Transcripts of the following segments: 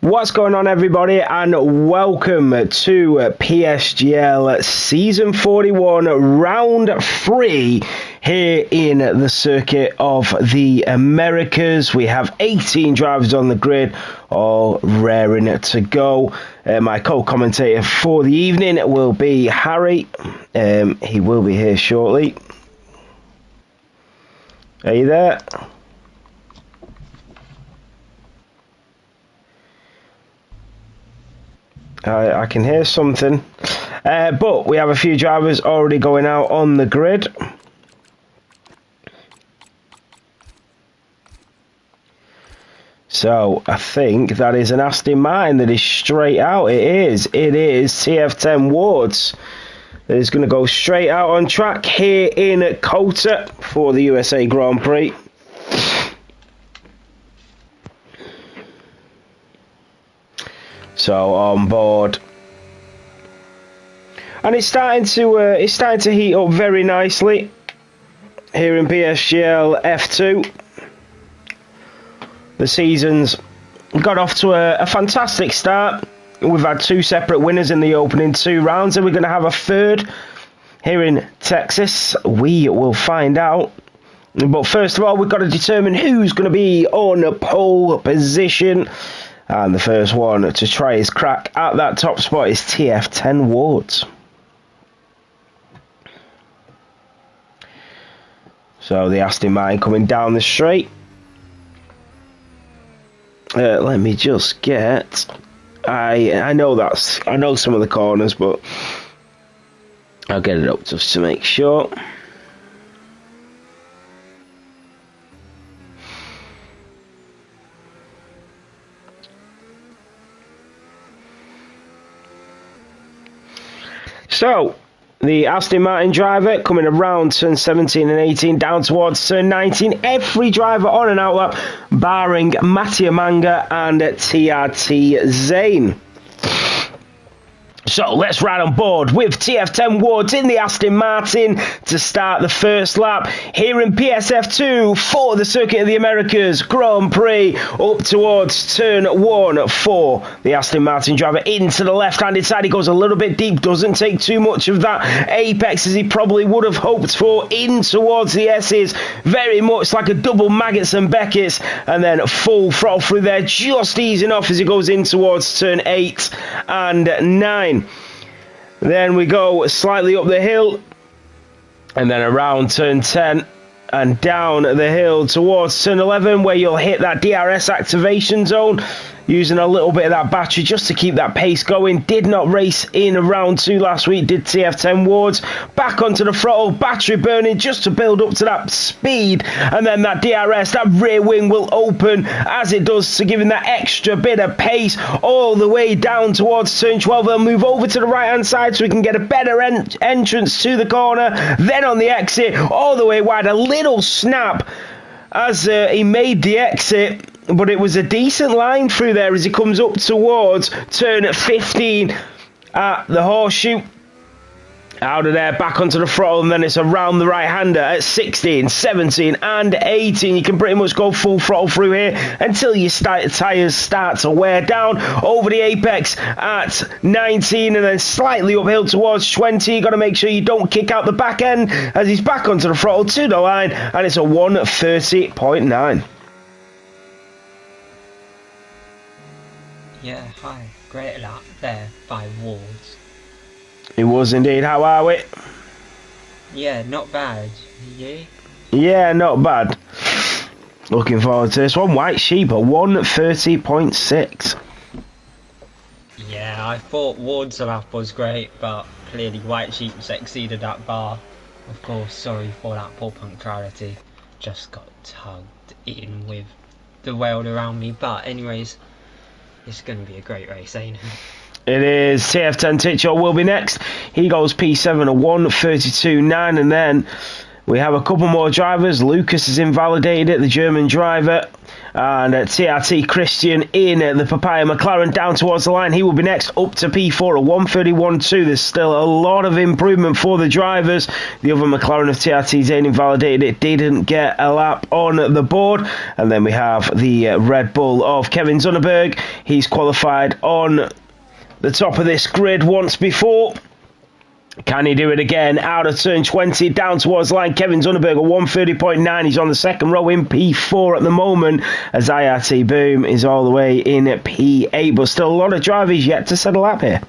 What's going on, everybody, and welcome to PSGL Season 41, Round 3 here in the circuit of the Americas. We have 18 drivers on the grid, all raring to go. My co-commentator for the evening will be Harry. He will be here shortly. Are you there? I can hear something, but we have a few drivers already going out on the grid. So I think that is an Aston Martin that is straight out. It is TF10 Wards that is going to go straight out on track here in COTA for the USA Grand Prix. So on board, and it's starting to heat up very nicely here in PSGL F2. The season's got off to a fantastic start. We've had two separate winners in the opening two rounds, and we're going to have a third here in Texas. We will find out. But first of all, we've got to determine who's going to be on a pole position. And the first one to try his crack at that top spot is TF10 Wards. So the Aston Martin coming down the straight. Let me just get... I know some of the corners, but I'll get it up just to make sure. So, the Aston Martin driver coming around turn 17 and 18 down towards turn 19. Every driver on and out lap, barring Mattia Manga and TRT Zane. So let's ride on board with TF10 Wards in the Aston Martin to start the first lap here in PSF2 for the Circuit of the Americas Grand Prix up towards turn 1 for the Aston Martin driver into the left-handed side. He goes a little bit deep, doesn't take too much of that apex as he probably would have hoped for in towards the S's. Very much like a double Maggots and Beckett's, and then full throttle through there, just easing off as he goes in towards turn 8 and 9. Then we go slightly up the hill and then around turn 10 and down the hill towards turn 11 where you'll hit that DRS activation zone, using a little bit of that battery just to keep that pace going. Did not race in round 2 last week, did TF10 Wards. Back onto the throttle, battery burning just to build up to that speed, and then that DRS, that rear wing will open as it does to give him that extra bit of pace all the way down towards turn 12. They'll move over to the right hand side so we can get a better entrance to the corner. Then on the exit, all the way wide, a little snap as he made the exit, but it was a decent line through there as he comes up towards turn 15 at the horseshoe. Out of there, back onto the throttle, and then it's around the right-hander at 16, 17 and 18. You can pretty much go full throttle through here until your tyres start to wear down. Over the apex at 19 and then slightly uphill towards 20. You've got to make sure you don't kick out the back end as he's back onto the throttle to the line, and it's a 1:30.9. Yeah, hi. Great lap there by Wards. It was indeed. How are we? Yeah, not bad. You? Yeah, not bad. Looking forward to this one. White Sheep, a 1:30.6. Yeah, I thought Wards' lap was great, but clearly White Sheep's exceeded that bar. Of course, sorry for that poor punctuality. Just got tugged in with the world around me. But anyways, it's going to be a great race, ain't it? It is. TF10 Titcho will be next. He goes P7 a 1:32.9, and then We have a couple more drivers. Lucas has invalidated it, the German driver. And TRT Christian in the Papaya McLaren down towards the line. He will be next up to P4 at 1:31.2. There's still a lot of improvement for the drivers. The other McLaren of TRT Zane invalidated it, didn't get a lap on the board. And then we have the Red Bull of Kevin Zunneberg. He's qualified on the top of this grid once before. Can he do it again? Out of turn 20, down towards the line. Kevin Zunneberg at 1:30.9. He's on the second row in P4 at the moment, as IRT Boom is all the way in P8. But still a lot of drivers yet to set a lap here.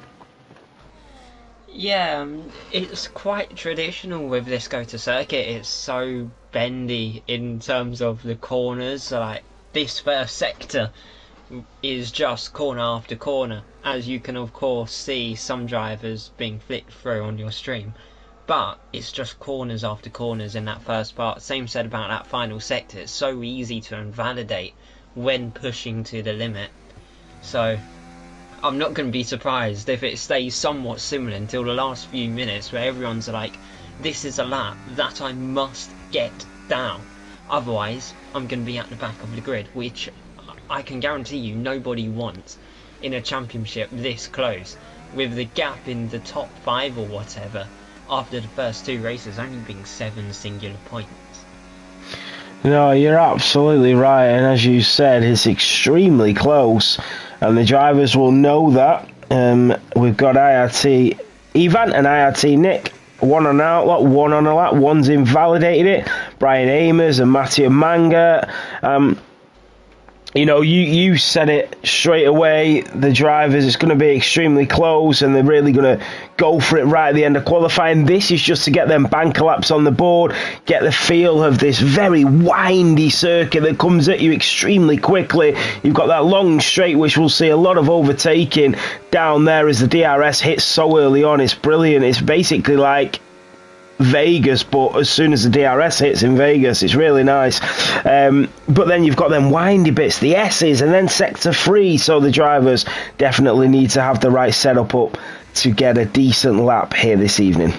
Yeah, it's quite traditional with this COTA circuit. It's so bendy in terms of the corners. So like this first sector is just corner after corner, as you can of course see some drivers being flicked through on your stream, but it's just corners after corners in that first part. Same said about that final sector. It's so easy to invalidate when pushing to the limit, so I'm not going to be surprised if it stays somewhat similar until the last few minutes, where everyone's like, this is a lap that I must get down, otherwise I'm going to be at the back of the grid, which I can guarantee you nobody wants in a championship this close, with the gap in the top 5 or whatever after the first 2 races only being 7 singular points. No, you're absolutely right, and as you said, it's extremely close, and the drivers will know that. We've got IRT Ivan and IRT Nick, one on outlap, one on a lap, one's invalidated it. Brian Amers and Mattia Manga. You know, you said it straight away, the drivers, it's going to be extremely close and they're really going to go for it right at the end of qualifying. This is just to get them banker laps on the board, get the feel of this very windy circuit that comes at you extremely quickly. You've got that long straight, which we'll see a lot of overtaking down there as the DRS hits so early on. It's brilliant. It's basically like Vegas, but as soon as the DRS hits in Vegas, it's really nice. But then you've got them windy bits, the S's, and then sector 3, so the drivers definitely need to have the right setup up to get a decent lap here this evening.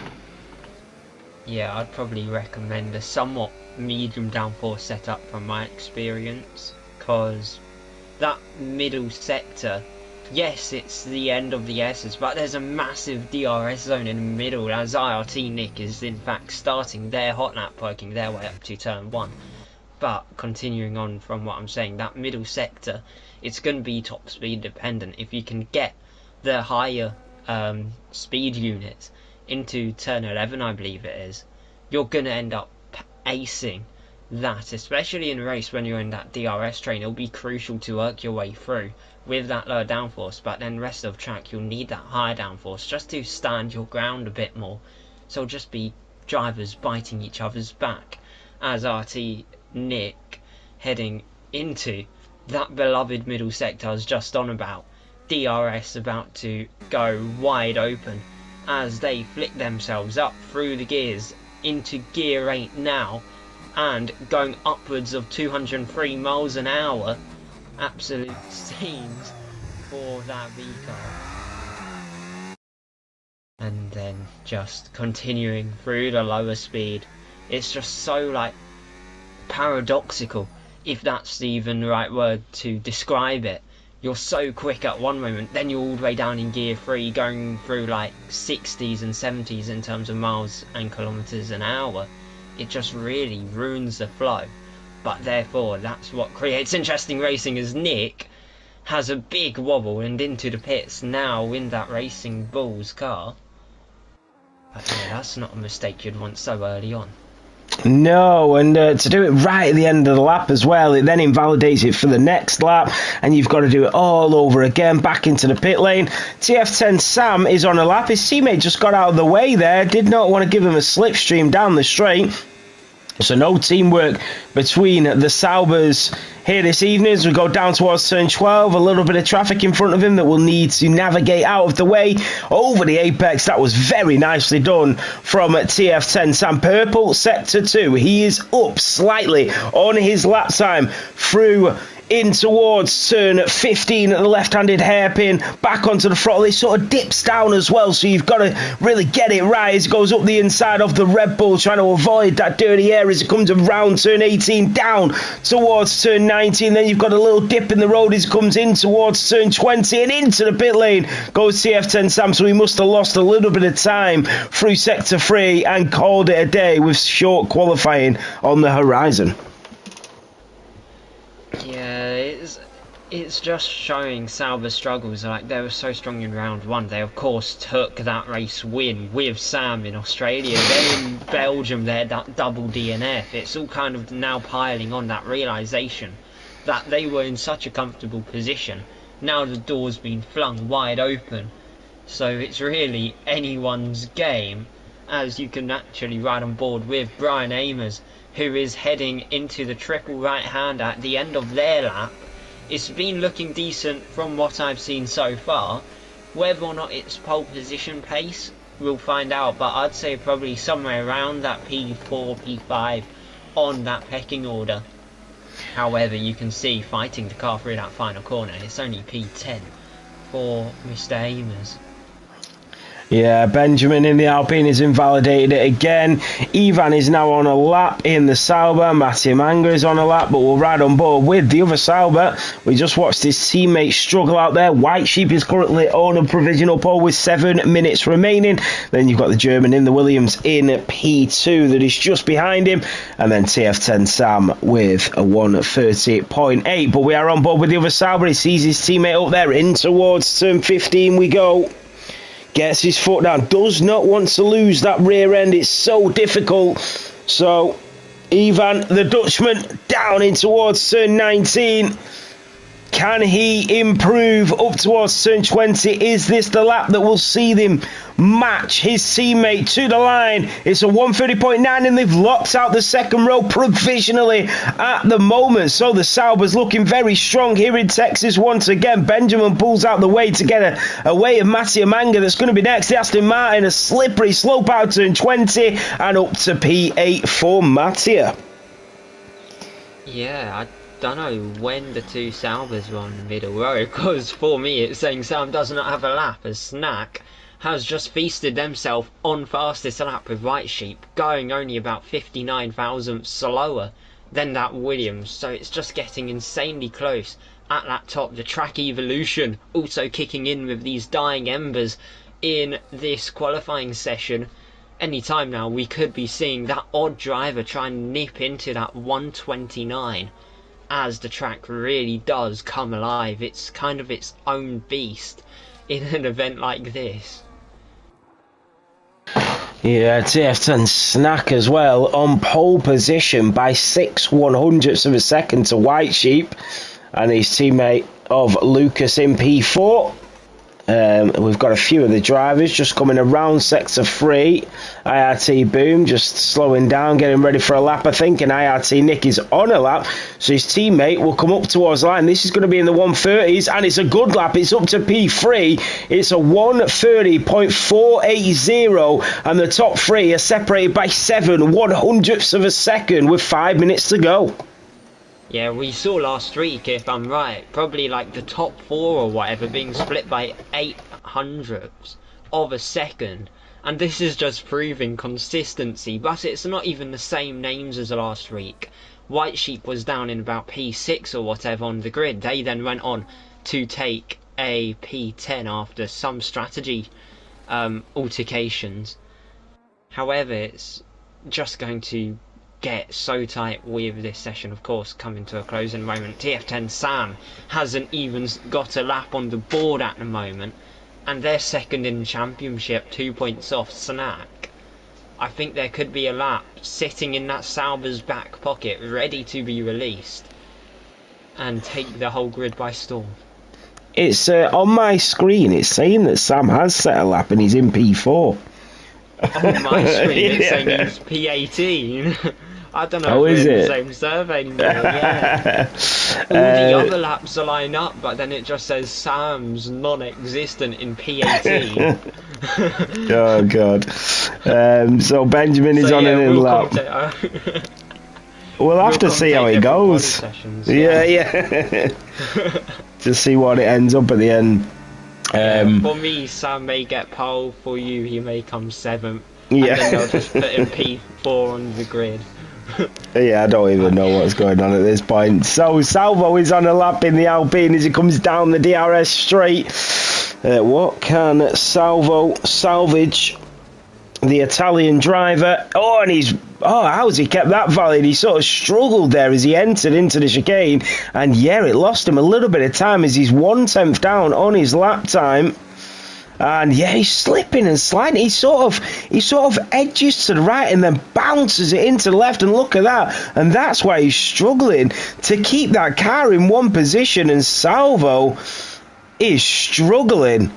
Yeah, I'd probably recommend a somewhat medium downforce setup from my experience, because that middle sector, yes, it's the end of the S's, but there's a massive DRS zone in the middle, as IRT Nick is in fact starting their hot lap, working their way up to turn 1. But continuing on from what I'm saying, that middle sector, it's going to be top speed dependent. If you can get the higher speed units into turn 11, I believe it is, you're going to end up acing that, especially in a race when you're in that DRS train. It'll be crucial to work your way through with that lower downforce, but then rest of track you'll need that higher downforce just to stand your ground a bit more. So it'll just be drivers biting each other's back, as RT Nick heading into that beloved middle sector I was just on about. DRS about to go wide open as they flick themselves up through the gears into gear 8 now, and going upwards of 203 miles an hour. Absolute scenes for that V-car. And then just continuing through the lower speed. It's just so like paradoxical, if that's even the right word to describe it. You're so quick at one moment, then you're all the way down in gear 3 going through like 60s and 70s in terms of miles and kilometers an hour. It just really ruins the flow. But therefore, that's what creates interesting racing, as Nick has a big wobble and into the pits now in that Racing Bulls car. But yeah, that's not a mistake you'd want so early on. No, and to do it right at the end of the lap as well, it then invalidates it for the next lap, and you've got to do it all over again, back into the pit lane. TF10 Sam is on a lap. His teammate just got out of the way there, did not want to give him a slipstream down the straight. So no teamwork between the Saubers here this evening as we go down towards turn 12. A little bit of traffic in front of him that will need to navigate out of the way over the apex. That was very nicely done from TF10 Sam. Purple sector 2. He is up slightly on his lap time through in towards turn 15 at the left-handed hairpin, back onto the throttle. It sort of dips down as well, so you've got to really get it right as it goes up the inside of the Red Bull, trying to avoid that dirty air as it comes around turn 18, down towards turn 19. Then you've got a little dip in the road as it comes in towards turn 20, and into the pit lane goes TF10 Sam, so he must have lost a little bit of time through sector 3 and called it a day with short qualifying on the horizon. Yeah, it's just showing Sauber's struggles. Like, they were so strong in round 1. They of course took that race win with Sam in Australia. Then in Belgium they had that double DNF. It's all kind of now piling on that realisation that they were in such a comfortable position. Now the door's been flung wide open, so it's really anyone's game, as you can actually ride on board with Brian Amers, who is heading into the triple right hand at the end of their lap. It's been looking decent from what I've seen so far. Whether or not it's pole position pace, we'll find out, but I'd say probably somewhere around that P4, P5 on that pecking order. However, you can see fighting the car through that final corner, it's only P10 for Mr. Amers. Yeah, Benjamin in the Alpine has invalidated it again. Ivan is now on a lap in the Sauber. Mattia Manga is on a lap, but we'll ride on board with the other Sauber. We just watched his teammate struggle out there. White Sheep is currently on a provisional pole with 7 minutes remaining. Then you've got the German in the Williams in P2 that is just behind him. And then TF10 Sam with a 1:30.8. But we are on board with the other Sauber. He sees his teammate up there. In towards turn 15 we go. Gets his foot down, does not want to lose that rear end, it's so difficult. So Ivan, the Dutchman, down in towards turn 19. Can he improve up towards turn 20? Is this the lap that will see them match his teammate to the line? It's a 1:30.9 and they've locked out the second row provisionally at the moment. So the Sauber's looking very strong here in Texas once again. Benjamin pulls out the way to get away of Mattia Manga that's going to be next. The Aston Martin, a slippery slope out turn 20 and up to P8 for Mattia. Yeah, I don't know when the two Saubers were on the middle row, because for me it's saying Sam does not have a lap, as Snack has just feasted themselves on fastest lap with White Sheep, going only about 59 thousandths slower than that Williams, so it's just getting insanely close at that top. The track evolution also kicking in with these dying embers in this qualifying session. Anytime now we could be seeing that odd driver try and nip into that 129 as the track really does come alive. It's kind of its own beast in an event like this. Yeah, TF10 Snack as well on pole position by 6/100ths of a second to White Sheep and his teammate of Lucas in P4. We've got a few of the drivers just coming around sector 3. IRT Boom just slowing down, getting ready for a lap, I think, and IRT Nick is on a lap, so his teammate will come up towards the line. This is going to be in the 130s, and it's a good lap. It's up to P3. It's a 1:30.480, and the top 3 are separated by 7/100ths of a second with 5 minutes to go. Yeah, we saw last week, if I'm right, probably like the top 4 or whatever being split by 800ths of a second. And this is just proving consistency, but it's not even the same names as last week. White Sheep was down in about P6 or whatever on the grid. They then went on to take a P10 after some strategy altercations. However, it's just going to get so tight with this session, of course, coming to a close in a moment. TF10 Sam hasn't even got a lap on the board at the moment, and they're second in the championship, 2 points off Snack. I think there could be a lap sitting in that Sauber's back pocket, ready to be released and take the whole grid by storm. It's on my screen, it's saying that Sam has set a lap and he's in P4. On my screen it's saying he's P18. I don't know if we're in the same survey anymore. Yeah. All the other laps are lined up, but then it just says Sam's non-existent in P18. Oh god. So Benjamin is on an in lap. We'll have to see how it goes. Sessions, yeah. To see what it ends up at the end. For me, Sam may get pole. For you, he may come 7th. Yeah. And then they'll just put him P4 on the grid. Yeah, I don't even know what's going on at this point. So Salvo is on a lap in the Alpine as he comes down the DRS straight. What can Salvo salvage? The Italian driver. And how's he kept that valid? He sort of struggled there as he entered into the chicane, and it lost him a little bit of time as he's 1/10 down on his lap time. And he's slipping and sliding. He sort of edges to the right and then bounces it into the left, and look at that. And that's why he's struggling to keep that car in one position, and Salvo is struggling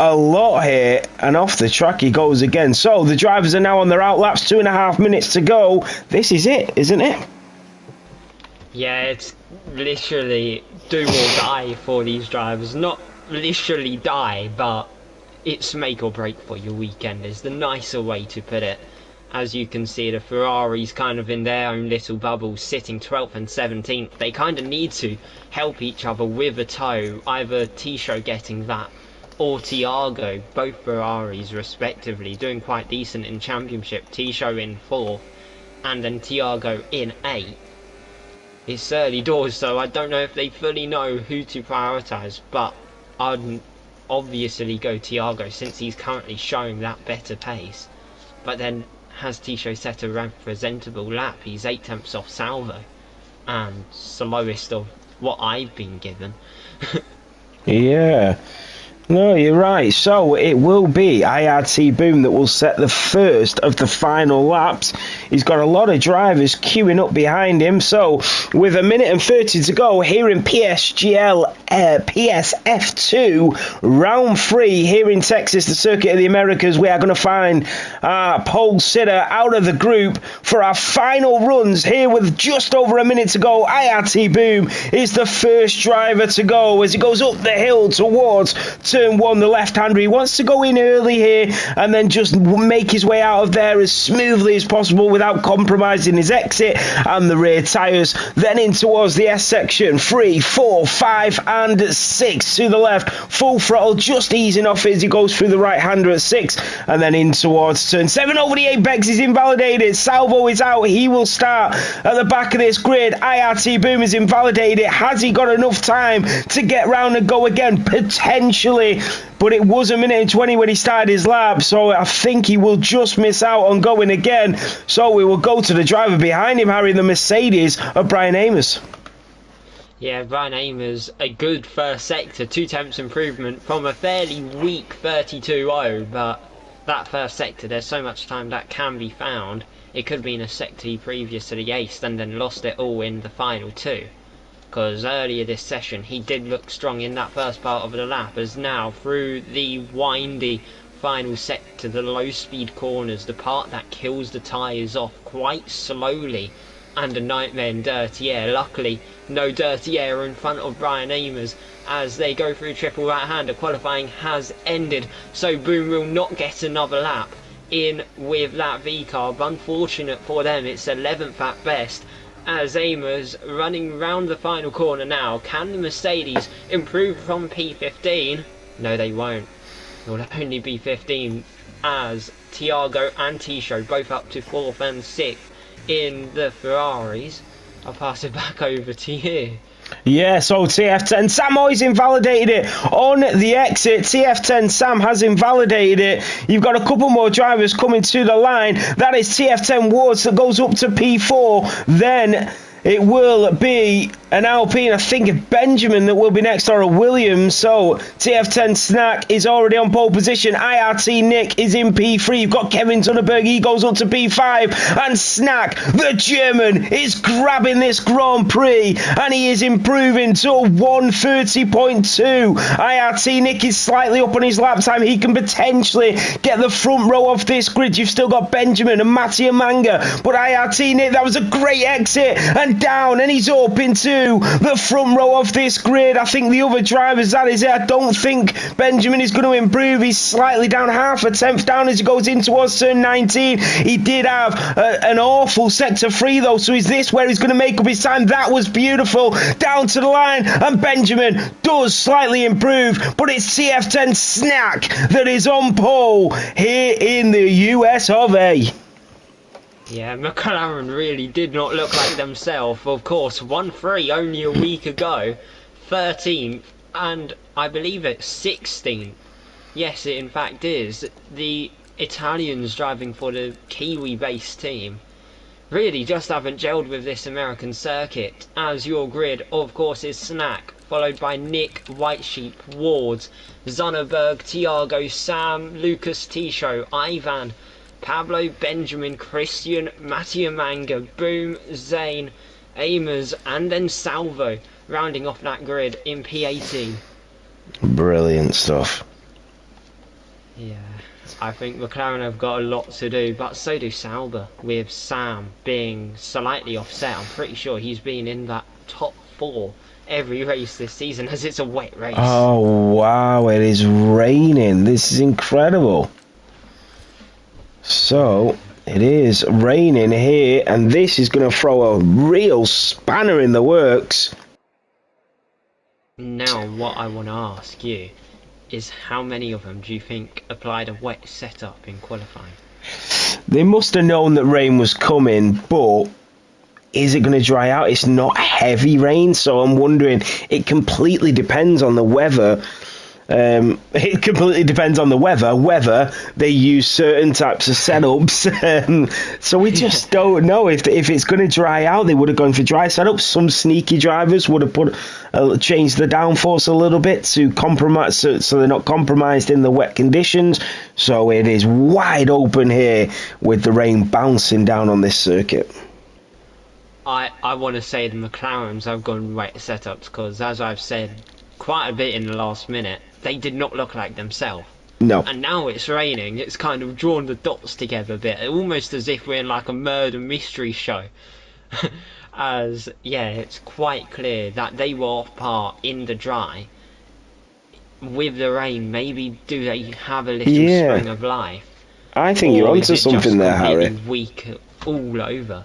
a lot here, and off the track he goes again. So the drivers are now on their out laps, 2.5 minutes to go. This is it, isn't it? Yeah, it's literally do or die for these drivers. Not literally die, but it's make or break for your weekend is the nicer way to put it. As you can see, the Ferraris kind of in their own little bubble, sitting 12th and 17th. They kind of need to help each other with a tow, either Tisho getting that or Tiago, both Ferraris respectively, doing quite decent in championship. Tisho in 4th and then Tiago in 8th. It's early doors, so I don't know if they fully know who to prioritise, but I'd obviously go Tiago since he's currently showing that better pace. But then has Tisho set a representable lap? He's 8/10 off Salvo and slowest of what I've been given. Yeah. No, you're right. So it will be IRT Boom that will set the first of the final laps. He's got a lot of drivers queuing up behind him. So with 1 minute and 30 to go here in PSGL PSF2 round 3 here in Texas, the Circuit of the Americas, we are going to find our pole sitter out of the group for our final runs here with just over 1 minute to go. IRT Boom is the first driver to go as he goes up the hill towards turn 1, the left-hander. He wants to go in early here and then just make his way out of there as smoothly as possible without compromising his exit and the rear tyres. Then in towards the S section, 3, 4, 5 and 6 to the left. Full throttle, just easing off as he goes through the right-hander at 6 and then in towards turn 7 over the apex. Is invalidated. Salvo is out. He will start at the back of this grid. IRT Boom is invalidated. Has he got enough time to get round and go again? Potentially. But it was 1 minute and 20 when he started his lap, so I think he will just miss out on going again. So we will go to the driver behind him, Harry, the Mercedes of Brian Amers. Yeah, Brian Amers, a good first sector, 2/10 improvement from a fairly weak 32.0, but that first sector, there's so much time that can be found. It could have been a sector previous to the ace and then lost it all in the final 2. Because earlier this session he did look strong in that first part of the lap, as now through the windy final sector, the low speed corners, the part that kills the tyres off quite slowly, and a nightmare in dirty air. Luckily no dirty air in front of Brian Amers as they go through triple right hander. Qualifying has ended, so Boom will not get another lap in with that V car. Unfortunate for them, it's 11th at best. As Amers running round the final corner now. Can the Mercedes improve from P15? No, they won't. It will only be 15 as Tiago and Tisho both up to 4th and 6th in the Ferraris. I'll pass it back over to you. Yeah, so TF10 Sam always invalidated it on the exit. TF10 Sam has invalidated it. You've got a couple more drivers coming to the line. That is TF10 Wards that goes up to P4. Then it will be an Alpine, I think, a Benjamin that will be next, or a Williams. So TF10 Snack is already on pole position. IRT Nick is in P3. You've got Kevin Tunneberg, he goes up to P5. And Snack, the German, is grabbing this Grand Prix and he is improving to 1:30.2. IRT Nick is slightly up on his lap time. He can potentially get the front row of this grid. You've still got Benjamin and Mattia Manga, but IRT Nick, that was a great exit and down, and he's up into to the front row of this grid. I think the other drivers, that is it. I don't think Benjamin is going to improve. He's slightly down, half a tenth down as he goes in towards turn 19. He did have an awful sector 3 though, so is this where he's going to make up his time? That was beautiful. Down to the line, and Benjamin does slightly improve, but it's TF10 Snack that is on pole here in the US of A. Yeah, McLaren really did not look like themselves. Of course, 1-3 only a week ago, 13th, and I believe it's 16th. Yes, it in fact is. The Italians driving for the Kiwi-based team really just haven't gelled with this American circuit. As your grid, of course, is Snack, followed by Nick, White Sheep, Wards, Zonneberg, Tiago, Sam, Lucas, Tisho, Ivan, Pablo, Benjamin, Christian, Mattia Manga, Boom, Zane, Amers, and then Salvo, rounding off that grid in P18. Brilliant stuff. Yeah, I think McLaren have got a lot to do, but so do Sauber, with Sam being slightly offset. I'm pretty sure he's been in that top 4 every race this season, as it's a wet race. Oh wow, it is raining. This is incredible. So it is raining here, and this is going to throw a real spanner in the works. Now what I want to ask you is, how many of them do you think applied a wet setup in qualifying? They must have known that rain was coming, but is it going to dry out? It's not heavy rain, so I'm wondering. It completely depends on the weather. It completely depends on the weather, whether they use certain types of setups. So we just don't know if it's going to dry out. They would have gone for dry setups. Some sneaky drivers would have changed the downforce a little bit to compromise, so they're not compromised in the wet conditions. So it is wide open here with the rain bouncing down on this circuit. I want to say the McLarens have gone wet setups because, as I've said quite a bit in the last minute, they did not look like themselves. No. And now it's raining, it's kind of drawn the dots together a bit, almost as if we're in like a murder mystery show. As, yeah, it's quite clear that they were off par in the dry. With the rain, maybe do they have a little spring of life? I think you're onto something there, Harry. Weak all over?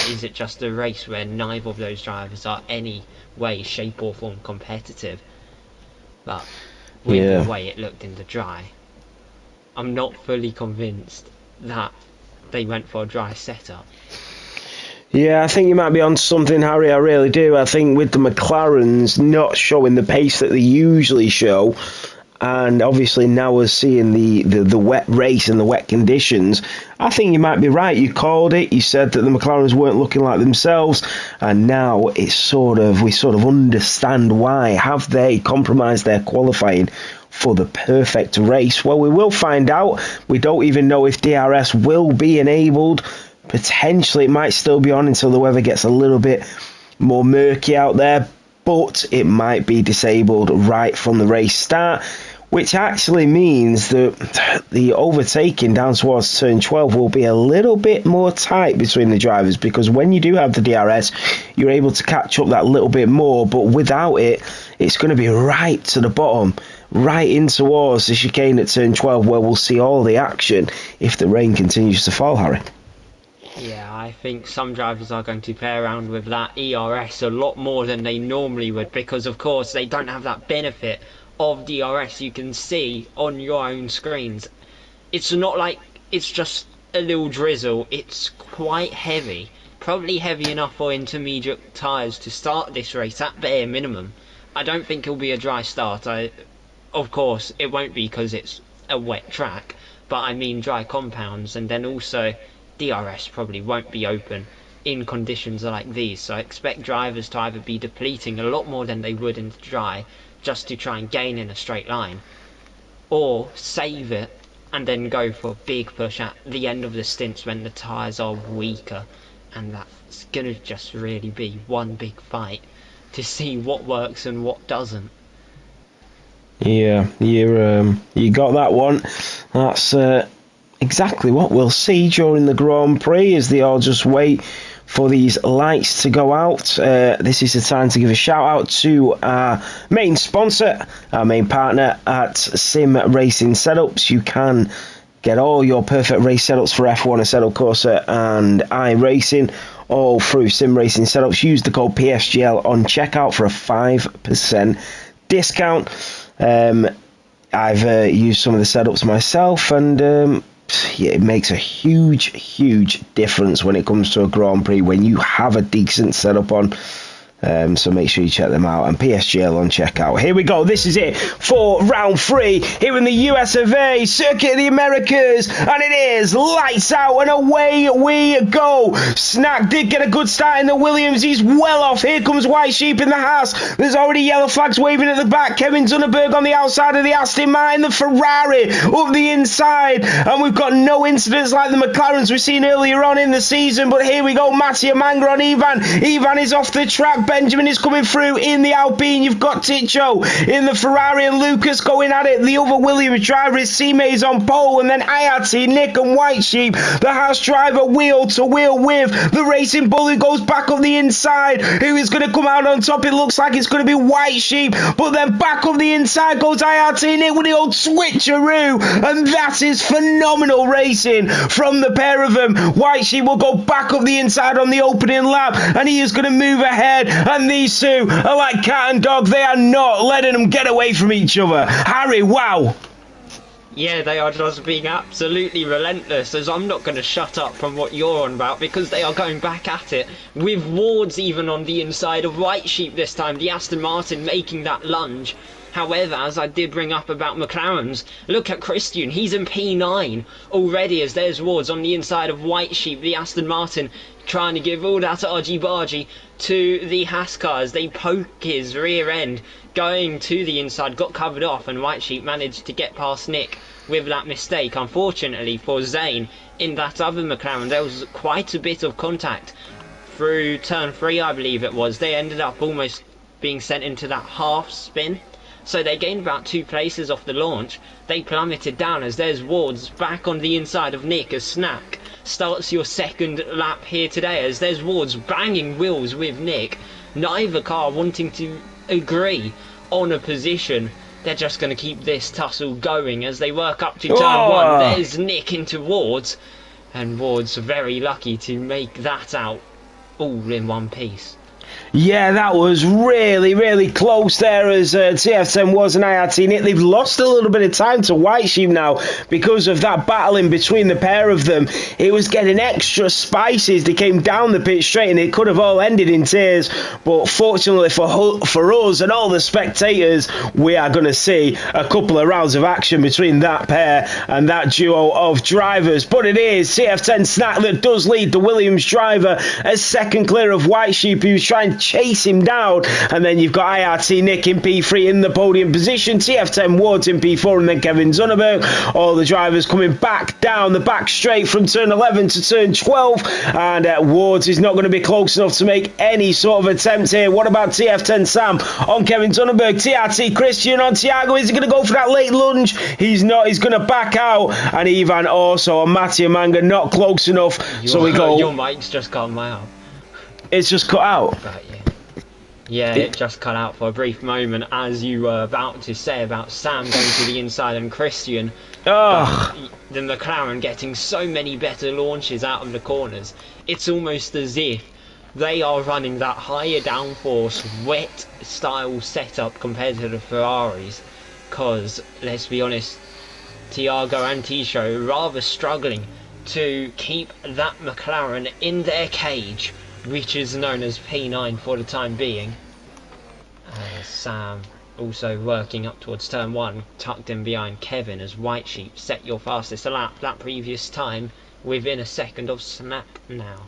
Is it just a race where neither of those drivers are any way, shape or form competitive? But with the way it looked in the dry, I'm not fully convinced that they went for a dry setup. Yeah, I think you might be on something, Harry. I really do. I think with the McLarens not showing the pace that they usually show, and obviously now we're seeing the wet race and the wet conditions, I think you might be right. You called it. You said that the McLarens weren't looking like themselves, and now it's we sort of understand why. Have they compromised their qualifying for the perfect race? Well, we will find out. We don't even know if DRS will be enabled. Potentially it might still be on until the weather gets a little bit more murky out there, but it might be disabled right from the race start, which actually means that the overtaking down towards turn 12 will be a little bit more tight between the drivers, because when you do have the DRS, you're able to catch up that little bit more, but without it, it's going to be right to the bottom, right in towards the chicane at turn 12, where we'll see all the action if the rain continues to fall, Harry. Yeah, I think some drivers are going to play around with that ERS a lot more than they normally would, because of course they don't have that benefit of DRS you can see on your own screens. It's not like it's just a little drizzle, it's quite heavy, probably heavy enough for intermediate tyres to start this race at bare minimum. I don't think it'll be a dry start. Of course it won't be because it's a wet track, but I mean dry compounds, and then also DRS probably won't be open in conditions like these, so I expect drivers to either be depleting a lot more than they would in the dry just to try and gain in a straight line, or save it and then go for a big push at the end of the stints when the tyres are weaker, and that's gonna just really be one big fight to see what works and what doesn't. Yeah, you got that one. That's exactly what we'll see during the Grand Prix, as they all just wait for these lights to go out. This is the time to give a shout out to our main sponsor, our main partner at Sim Racing Setups. You can get all your perfect race setups for F1, Assetto Corsa and iRacing all through Sim Racing Setups. Use the code PSGL on checkout for a 5% discount. I've used some of the setups myself, and yeah, it makes a huge difference when it comes to a Grand Prix when you have a decent setup on. So make sure you check them out, and PSGL on checkout. Here we go. This is it for round 3 here in the US of A, Circuit of the Americas, and it is lights out and away we go. Snack did get a good start in the Williams. He's well off. Here comes White Sheep in the Haas. There's already yellow flags waving at the back. Kevin Zunderberg on the outside of the Aston Martin, the Ferrari up the inside, and we've got no incidents like the McLarens we've seen earlier on in the season. But here we go. Mattia Manga on Ivan is off the track. Benjamin is coming through in the Alpine. You've got Ticho in the Ferrari and Lucas going at it. The other Williams driver is Seamay's on pole, and then IRT, Nick and White Sheep. The Haas driver wheel to wheel with the Racing Bull, who goes back up the inside. Who is going to come out on top? It looks like it's going to be White Sheep, but then back up the inside goes IRT Nick with the old switcheroo, and that is phenomenal racing from the pair of them. White Sheep will go back up the inside on the opening lap, and he is going to move ahead. And these two are like cat and dog. They are not letting them get away from each other. Harry, wow. Yeah, they are just being absolutely relentless, as I'm not going to shut up from what you're on about, because they are going back at it, with Wards even on the inside of White Sheep this time, the Aston Martin making that lunge. However, as I did bring up about McLaren's, look at Christian, he's in P9 already, as there's Wards on the inside of White Sheep, the Aston Martin, trying to give all that argy-bargy to the Haas cars. They poke his rear end, going to the inside, got covered off, and White Sheep managed to get past Nick with that mistake. Unfortunately for Zane, in that other McLaren, there was quite a bit of contact through turn 3, I believe it was. They ended up almost being sent into that half spin. So they gained about 2 places off the launch. They plummeted down, as there's Wards back on the inside of Nick as Snack starts your second lap here today, as there's Wards banging wheels with Nick. Neither car wanting to agree on a position. They're just going to keep this tussle going as they work up to turn 1. There's Nick into Wards, and Wards very lucky to make that out all in one piece. Yeah, that was really close there, as TF10 was an IRT Nick. They've lost a little bit of time to White Sheep now because of that battling between the pair of them. It was getting extra spicy as they came down the pit straight, and it could have all ended in tears. But fortunately for us and all the spectators, we are going to see a couple of rounds of action between that pair and that duo of drivers. But it is TF10 Snack that does lead the Williams driver as second clear of White Sheep, who's trying to chase him down, and then you've got IRT Nick in P3 in the podium position, TF10 Wards in P4, and then Kevin Zunderberg. All the drivers coming back down the back straight from turn 11 to turn 12, and Wards is not going to be close enough to make any sort of attempt here. What about TF10 Sam on Kevin Zunderberg? TRT Christian on Thiago. Is he going to go for that late lunge? He's not. He's going to back out, and Ivan also on Mattia Manga not close enough. So we go. Your mic's just cut out. It's just cut out. Right, yeah, it just cut out for a brief moment, as you were about to say about Sam going to the inside and Christian. The McLaren getting so many better launches out of the corners. It's almost as if they are running that higher downforce, wet style setup compared to the Ferraris. Because, let's be honest, Thiago and Tisho rather struggling to keep that McLaren in their cage, which is known as P9 for the time being. Sam also working up towards turn 1, tucked in behind Kevin as White Sheep set your fastest lap that previous time within a second of Snap now.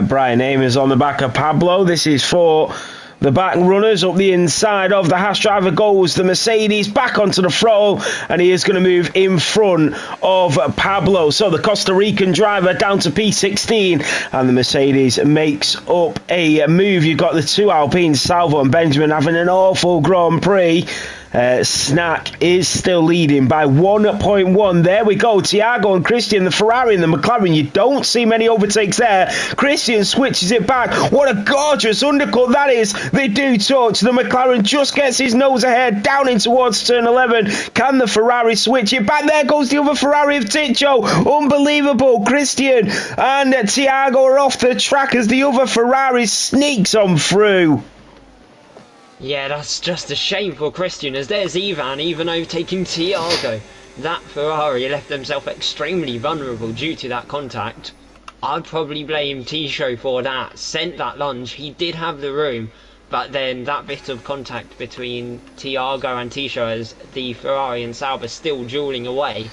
Brian Amers on the back of Pablo. This is for the back runners. Up the inside of the Haas driver goes the Mercedes, back onto the throttle, and he is going to move in front of Pablo. So the Costa Rican driver down to P16, and the Mercedes makes up a move. You've got the two Alpines, Salvo and Benjamin, having an awful Grand Prix. Snack is still leading by 1.1. There we go. Thiago and Christian, the Ferrari and the McLaren. You don't see many overtakes there. Christian switches it back. What a gorgeous undercut that is. They do touch. The McLaren just gets his nose ahead down in towards turn 11. Can the Ferrari switch it back? There goes the other Ferrari of Ticho. Unbelievable. Christian and Thiago are off the track as the other Ferrari sneaks on through. Yeah, that's just a shame for Christian, as there's Ivan even overtaking Thiago. That Ferrari left themselves extremely vulnerable due to that contact. I'd probably blame Ticho for that. Sent that lunge, he did have the room, but then that bit of contact between Thiago and Ticho as the Ferrari and Sauber still dueling away.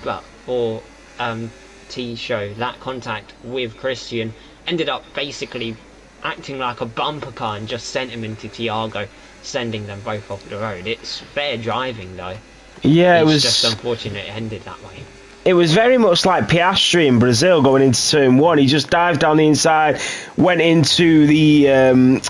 But for Ticho, that contact with Christian ended up basically acting like a bumper car and just sent him into Thiago, sending them both off the road. It's fair driving though. Yeah, it was just unfortunate it ended that way. It was very much like Piastri in Brazil going into turn 1. He just dived down the inside, went into the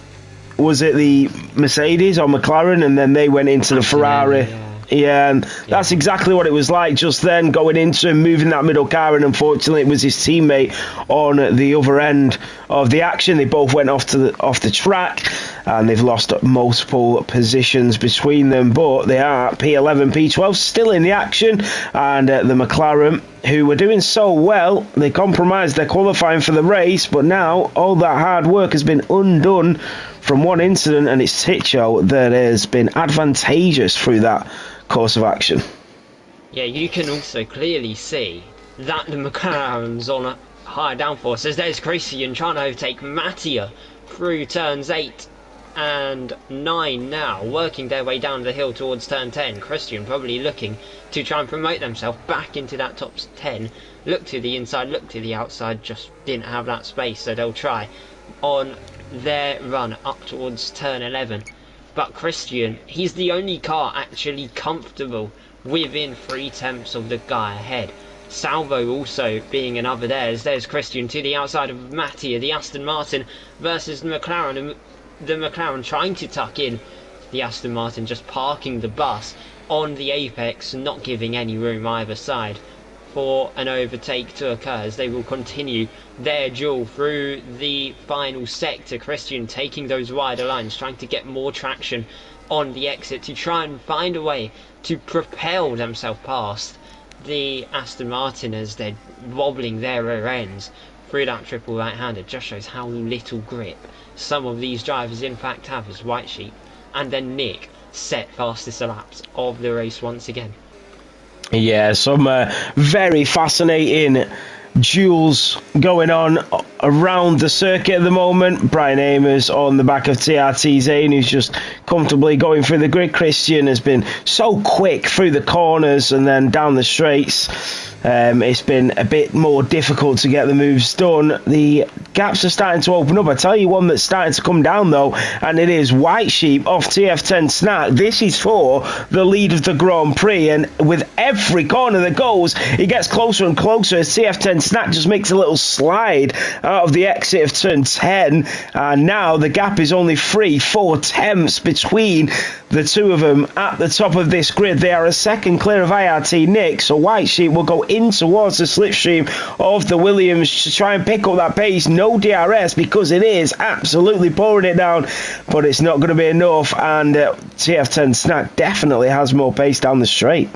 was it the Mercedes or McLaren, and then they went into the Ferrari. Yeah, and that's exactly what it was like just then, going into and moving that middle car, and unfortunately it was his teammate on the other end of the action. They both went off the track, and they've lost multiple positions between them, but they are P11, P12 still in the action, and the McLaren, who were doing so well, they compromised their qualifying for the race, but now all that hard work has been undone from one incident, and it's Ticho that has been advantageous through that course of action. Yeah, you can also clearly see that the McLaren's on a higher downforce, as there's Christian trying to overtake Mattia through turns 8 and 9 now, working their way down the hill towards turn 10. Christian probably looking to try and promote themselves back into that top 10. Look to the inside, look to the outside, just didn't have that space, so they'll try on their run up towards turn 11. But Christian, he's the only car actually comfortable within 3 tenths of the guy ahead. Salvo also being another there, as there's Christian to the outside of Mattia, the Aston Martin, versus the McLaren, and the McLaren trying to tuck in the Aston Martin, just parking the bus on the apex, not giving any room either side for an overtake to occur, as they will continue their duel through the final sector. Christian taking those wider lines, trying to get more traction on the exit to try and find a way to propel themselves past the Aston Martin as they're wobbling their rear ends through that triple right-hander. Just shows how little grip some of these drivers in fact have as White Sheep. And then Nick set fastest laps of the race once again. Yeah, some very fascinating duels going on around the circuit at the moment. Brian Amers on the back of TRT Zane, who's just comfortably going through the grid. Christian has been so quick through the corners and then down the straights. It's been a bit more difficult to get the moves done. The gaps are starting to open up. I tell you one that's starting to come down though, and it is White Sheep off TF10 Snack. This is for the lead of the Grand Prix, and with every corner that goes, it gets closer and closer as TF10 Snack just makes a little slide out of the exit of turn 10, and now the gap is only 4 tenths between the two of them at the top of this grid. They are a second clear of IRT Nick, so White Sheep will go in towards the slipstream of the Williams to try and pick up that pace. No DRS, because it is absolutely pouring it down, but it's not going to be enough, and TF10 Snack definitely has more pace down the straight.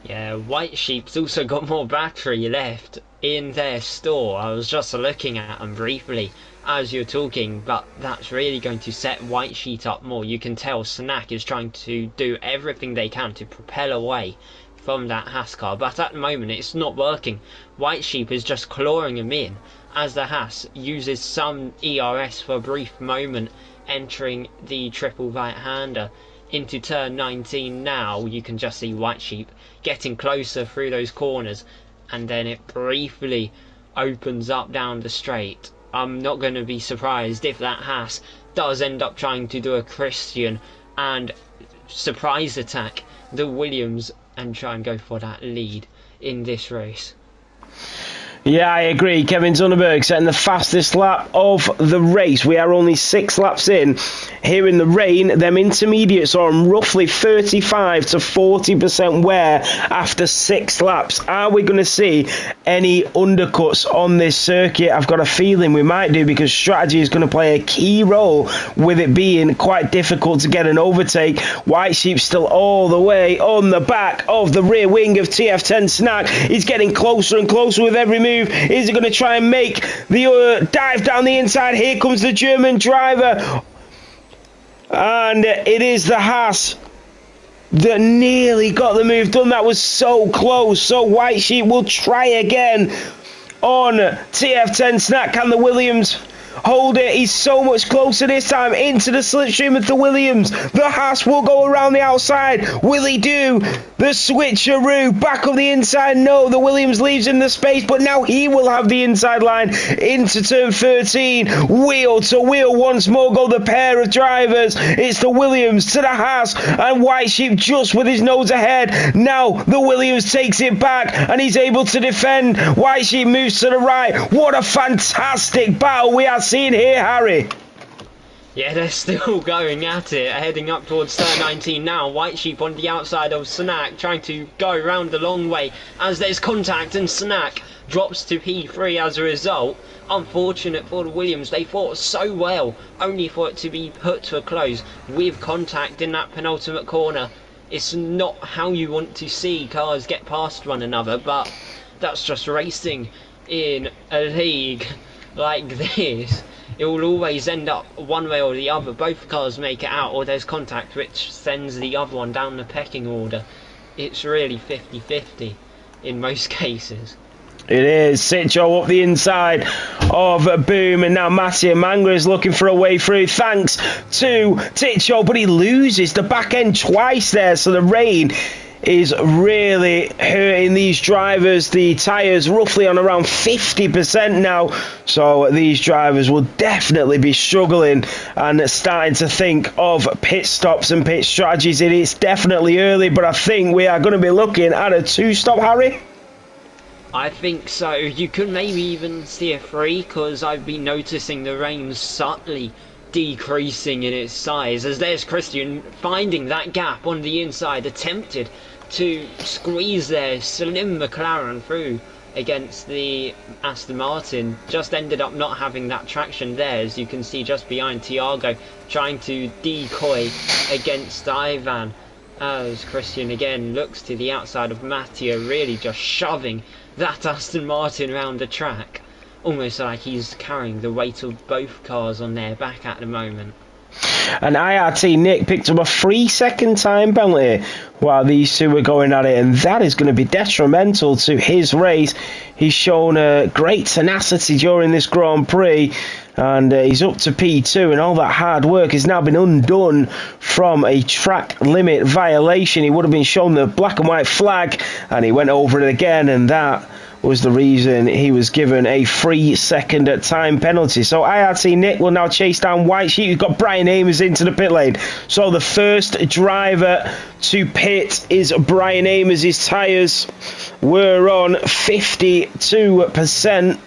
Yeah, White Sheep's also got more battery left in their store. I was just looking at them briefly as you're talking, but that's really going to set White Sheep up more. You can tell Snack is trying to do everything they can to propel away from that Haas car, but at the moment it's not working. White Sheep is just clawing him in as the Haas uses some ERS for a brief moment, entering the triple right-hander into turn 19. Now you can just see White Sheep getting closer through those corners, and then it briefly opens up down the straight. I'm not going to be surprised if that Haas does end up trying to do a Christian and surprise attack the Williams and try and go for that lead in this race. Yeah, I agree. Kevin Zunderberg setting the fastest lap of the race. We are only 6 laps in. Here in the rain, them intermediates are on roughly 35 to 40% wear after 6 laps. Are we going to see any undercuts on this circuit? I've got a feeling we might do, because strategy is going to play a key role with it being quite difficult to get an overtake. White Sheep still all the way on the back of the rear wing of TF10 Snack. He's getting closer and closer with every move. Is he going to try and make the dive down the inside? Here comes the German driver. And it is the Haas that nearly got the move done. That was so close. So White Sheep will try again on TF10 Snack. Can the Williams hold it? He's so much closer this time into the slipstream of the Williams. The Haas will go around the outside. Will he do the switcheroo back of the inside? No, the Williams leaves him the space, but now he will have the inside line into turn 13. Wheel to wheel once more go the pair of drivers. It's the Williams to the Haas, and White Sheep just with his nose ahead. Now the Williams takes it back and he's able to defend. White Sheep moves to the right. What a fantastic battle we are seeing here, Harry. Yeah, they're still going at it, heading up towards turn 19 now. White Sheep on the outside of Snack, trying to go around the long way as there's contact, and Snack drops to P3 as a result. Unfortunate for the Williams, they fought so well, only for it to be put to a close with contact in that penultimate corner. It's not how you want to see cars get past one another, but that's just racing in a league like this. It will always end up one way or the other. Both cars make it out, or there's contact which sends the other one down the pecking order. It's really 50-50 in most cases. It is. Sitcho up the inside of Boom, and now Mattia Mangler is looking for a way through thanks to Sitcho, but he loses the back end twice there, so the rain is really hurting these drivers. The tyres roughly on around 50% now, so these drivers will definitely be struggling and starting to think of pit stops and pit strategies. It is definitely early, but I think we are going to be looking at a 2-stop, Harry. I think so. You could maybe even see a 3, because I've been noticing the rain subtly decreasing in its size, as there's Christian finding that gap on the inside, attempted to squeeze their slim McLaren through against the Aston Martin, just ended up not having that traction there, as you can see just behind Thiago, trying to decoy against Ivan, as Christian again looks to the outside of Mattia, really just shoving that Aston Martin around the track, almost like he's carrying the weight of both cars on their back at the moment. And IRT Nick picked up a 3-second time penalty while these two were going at it, and that is going to be detrimental to his race. He's shown great tenacity during this Grand Prix, and he's up to P2, and all that hard work has now been undone from a track limit violation. He would have been shown the black and white flag, and he went over it again, and that was the reason he was given a 3-second time penalty. So IRT Nick will now chase down White Sheep. You've got Brian Amers into the pit lane. So the first driver to pit is Brian Amers. His tyres were on 52%.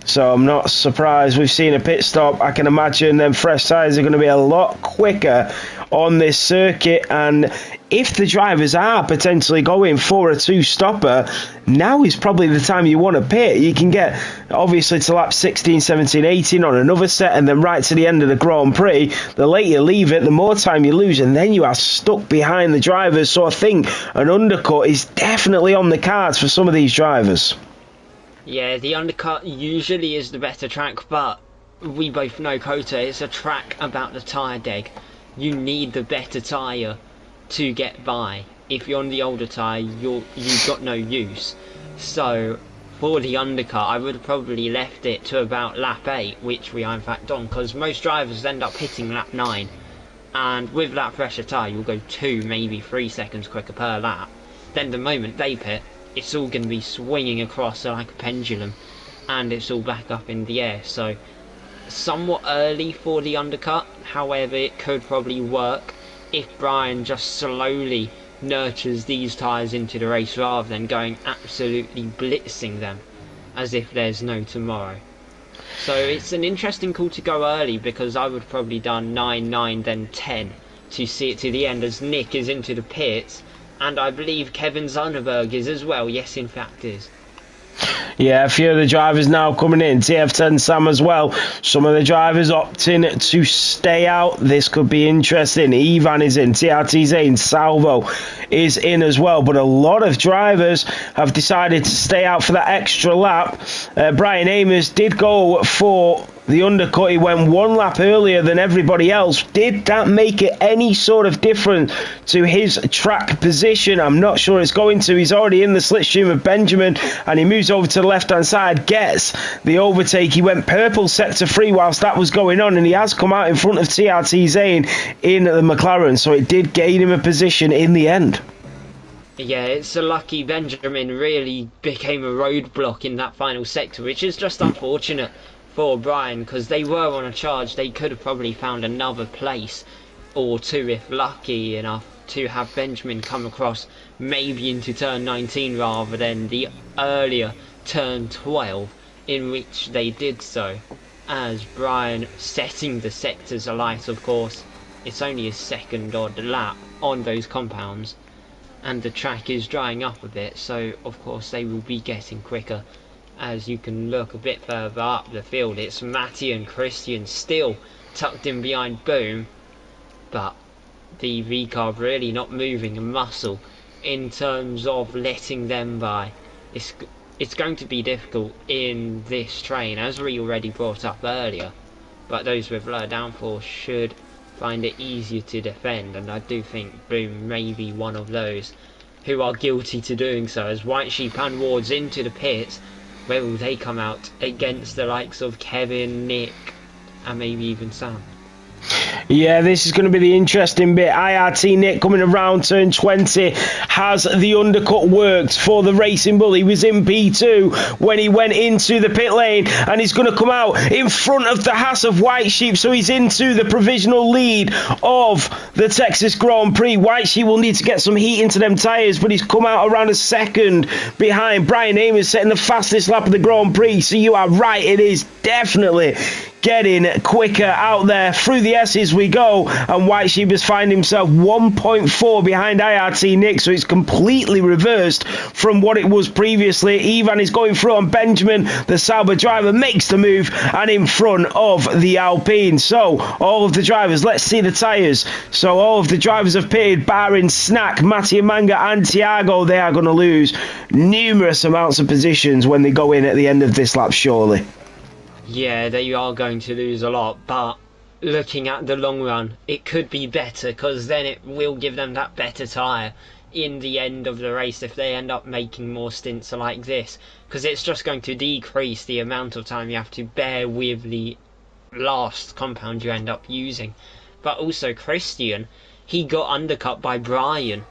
So I'm not surprised we've seen a pit stop. I can imagine them fresh tyres are going to be a lot quicker on this circuit, and if the drivers are potentially going for a 2-stopper, now is probably the time you want to pit. You can get obviously to lap 16, 17, 18 on another set, and then right to the end of the Grand Prix. The later you leave it, the more time you lose, and then you are stuck behind the drivers. So I think an undercut is definitely on the cards for some of these drivers. Yeah, the undercut usually is the better track, but we both know COTA is a track about the tyre deg. You need the better tyre to get by. If you're on the older tyre, you've got no use. So for the undercut, I would have probably left it to about lap 8, which we are in fact on, because most drivers end up hitting lap 9, and with that fresher tyre you'll go 2, maybe 3 seconds quicker per lap. Then the moment they pit, it's all going to be swinging across like a pendulum, and it's all back up in the air. So somewhat early for the undercut, however it could probably work if Brian just slowly nurtures these tyres into the race rather than going absolutely blitzing them as if there's no tomorrow. So it's an interesting call to go early, because I would probably done 9, 9, then 10 to see it to the end, as Nick is into the pits, and I believe Kevin Zonderberg is as well. Yes, in fact is. Yeah, a few of the drivers now coming in. TF10 Sam as well. Some of the drivers opting to stay out. This could be interesting. Ivan is in. TRT Zane. Salvo is in as well. But a lot of drivers have decided to stay out for that extra lap. Brian Amos did go for the undercut. He went one lap earlier than everybody else. Did that make it any sort of difference to his track position? I'm not sure it's going to. He's already in the slipstream of Benjamin, and he moves over to the left-hand side, gets the overtake. He went purple sector 3 whilst that was going on, and he has come out in front of TRT Zane in the McLaren, so it did gain him a position in the end. Yeah, it's a lucky Benjamin really became a roadblock in that final sector, which is just unfortunate for Brian, because they were on a charge. They could have probably found another place or two if lucky enough to have Benjamin come across maybe into turn 19 rather than the earlier turn 12 in which they did so, as Brian setting the sectors alight. Of course, it's only a second odd lap on those compounds, and the track is drying up a bit, so of course they will be getting quicker. As you can look a bit further up the field, it's Matty and Christian still tucked in behind Boom, but the V-Carb really not moving a muscle in terms of letting them by. It's going to be difficult in this train, as we already brought up earlier, but those with lower downforce should find it easier to defend, and I do think Boom may be one of those who are guilty to doing so, as White Sheep and Wards into the pits. Where will they come out against the likes of Kevin, Nick, and maybe even Sam? Yeah, this is going to be the interesting bit. IRT Nick coming around turn 20. Has the undercut worked for the Racing Bull? He was in P2 when he went into the pit lane, and he's going to come out in front of the Haas of White Sheep, so he's into the provisional lead of the Texas Grand Prix. White Sheep will need to get some heat into them tyres, but he's come out around a second behind. Brian Amos setting the fastest lap of the Grand Prix, so you are right, it is definitely getting quicker out there. Through the S's we go, and White Sheep has found himself 1.4 behind IRT Nick, so it's completely reversed from what it was previously. Ivan is going through on Benjamin. The Sauber driver makes the move and in front of the Alpine. So all of the drivers, let's see the tyres. So all of the drivers have pitted, barring Snack, Mattia Manga and Thiago. They are going to lose numerous amounts of positions when they go in at the end of this lap, surely. Yeah, they are going to lose a lot, but looking at the long run, it could be better, because then it will give them that better tyre in the end of the race if they end up making more stints like this, because it's just going to decrease the amount of time you have to bear with the last compound you end up using. But also Christian, he got undercut by Brian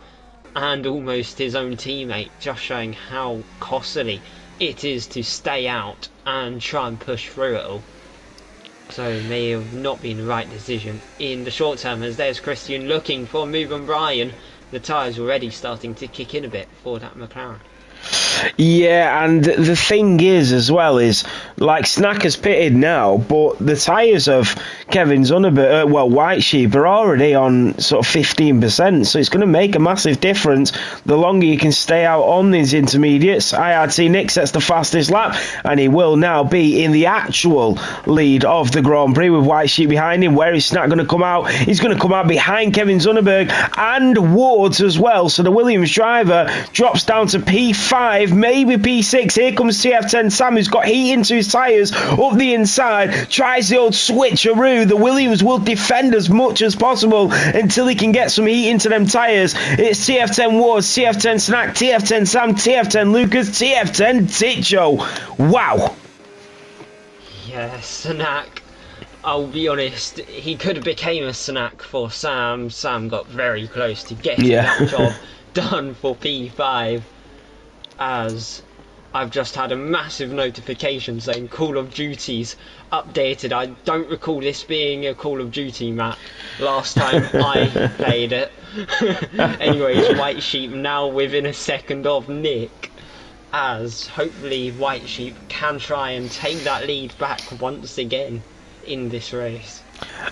and almost his own teammate, just showing how costly it is to stay out and try and push through it all. So it may have not been the right decision in the short term, as there's Christian looking for a move on Brian. The tyres already starting to kick in a bit for that McLaren. Yeah, and the thing is as well is, like, Snacker's pitted now, but the tyres of Kevin Zonderberg, White Sheep, are already on sort of 15%, so it's going to make a massive difference the longer you can stay out on these intermediates. IRT Nick sets the fastest lap, and he will now be in the actual lead of the Grand Prix with White Sheep behind him. Where is Snack going to come out? He's going to come out behind Kevin Zonderberg and Wards as well, so the Williams driver drops down to P5, maybe P6. Here comes TF10 Sam, who's got heat into his tyres up the inside, tries the old switcheroo. The Williams will defend as much as possible until he can get some heat into them tyres. It's TF10 Wards, TF10 Snack, TF10 Sam, TF10 Lucas, TF10 Ticho. Wow. Yeah, Snack, I'll be honest, he could have became a snack for Sam. Sam got very close to getting that job done for P5, as I've just had a massive notification saying Call of Duty's updated. I don't recall this being a Call of Duty map last time I played it. Anyways, White Sheep now within a second of Nick, as hopefully White Sheep can try and take that lead back once again in this race.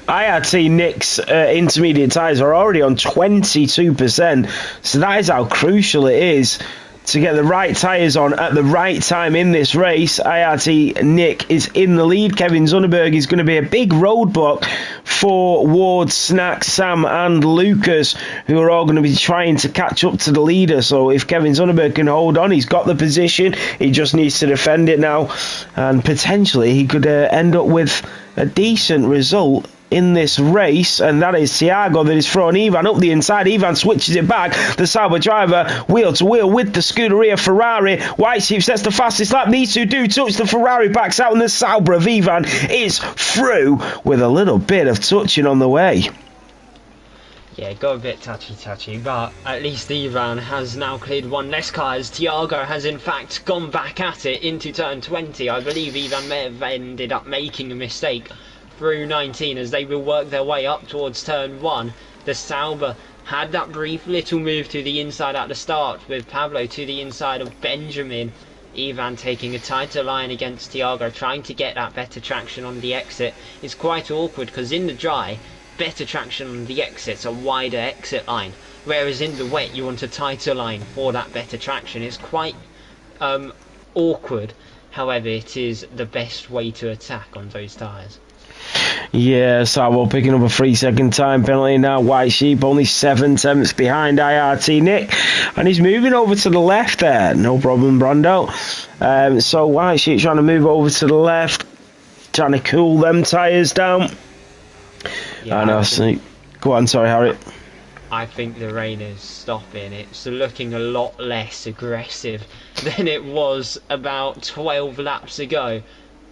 IRT Nick's intermediate tyres are already on 22%, so that is how crucial it is to get the right tyres on at the right time in this race. IRT Nick is in the lead. Kevin Zunneberg is going to be a big roadblock for Ward, Snack, Sam and Lucas, who are all going to be trying to catch up to the leader. So if Kevin Zunneberg can hold on, he's got the position, he just needs to defend it now, and potentially he could end up with a decent result in this race. And that is Thiago that is throwing Ivan up the inside. Ivan switches it back. The Sauber driver wheel to wheel with the Scuderia Ferrari. White Sheep sets the fastest lap. These two do touch. The Ferrari backs out and the Sauber of Ivan is through with a little bit of touching on the way. Yeah, got a bit touchy, but at least Ivan has now cleared one less car, as Thiago has in fact gone back at it into turn 20. I believe Ivan may have ended up making a mistake through 19 as they will work their way up towards turn 1. The Sauber had that brief little move to the inside at the start with Pablo to the inside of Benjamin. Ivan taking a tighter line against Thiago, trying to get that better traction on the exit. It's quite awkward because in the dry, better traction on the exit's a wider exit line, whereas in the wet you want a tighter line for that better traction. It's quite awkward, however it is the best way to attack on those tyres. Yeah, Sabo picking up a 3-second time penalty now. White Sheep only 7 tenths behind IRT Nick, and he's moving over to the left there. No problem, Brando. So White Sheep trying to move over to the left, trying to cool them tyres down. Yeah, and I see. Go on, sorry, Harry. I think the rain is stopping. It's looking a lot less aggressive than it was about 12 laps ago,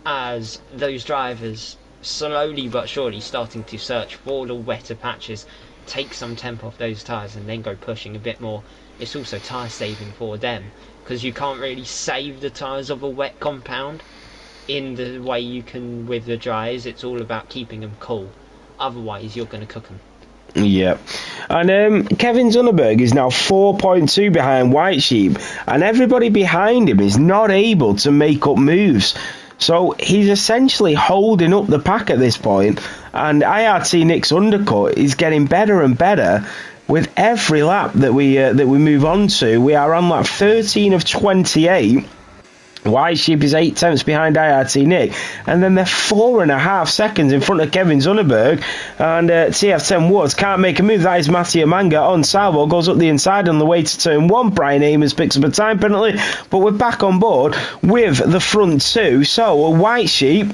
as those drivers slowly but surely starting to search for the wetter patches, take some temp off those tyres and then go pushing a bit more. It's also tyre saving for them, because you can't really save the tyres of a wet compound in the way you can with the dries. It's all about keeping them cool, otherwise you're going to cook them. Yep. And Kevin Zunneberg is now 4.2 behind White Sheep, and everybody behind him is not able to make up moves. So he's essentially holding up the pack at this point, and IRT Nick's undercut is getting better and better with every lap that we move on to. We are on lap 13 of 28. White Sheep is 8 tenths behind IRT Nick, and then they're 4.5 seconds in front of Kevin Zunneberg, and TF10 Woods can't make a move. That is Mattia Manga on Salvo, goes up the inside on the way to turn 1. Brian Amos picks up a time penalty, but we're back on board with the front two. So White Sheep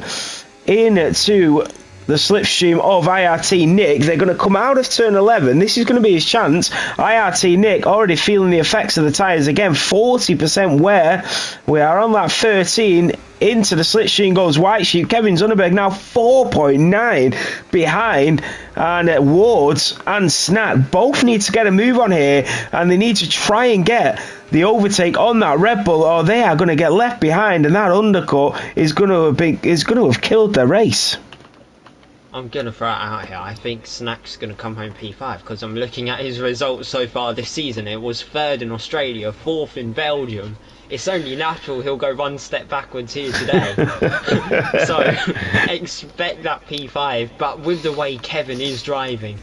into the slipstream of IRT Nick. They're going to come out of turn 11. This is going to be his chance. IRT Nick already feeling the effects of the tyres again. 40% wear. We are on that 13. Into the slipstream goes White Sheep. Kevin Zunneberg now 4.9 behind, and Wards and Snack both need to get a move on here, and they need to try and get the overtake on that Red Bull, or they are going to get left behind, and that undercut is going to have killed their race. I'm going to throw it out here. I think Snack's going to come home P5, because I'm looking at his results so far this season. It was 3rd in Australia, 4th in Belgium. It's only natural he'll go one step backwards here today. So expect that P5. But with the way Kevin is driving,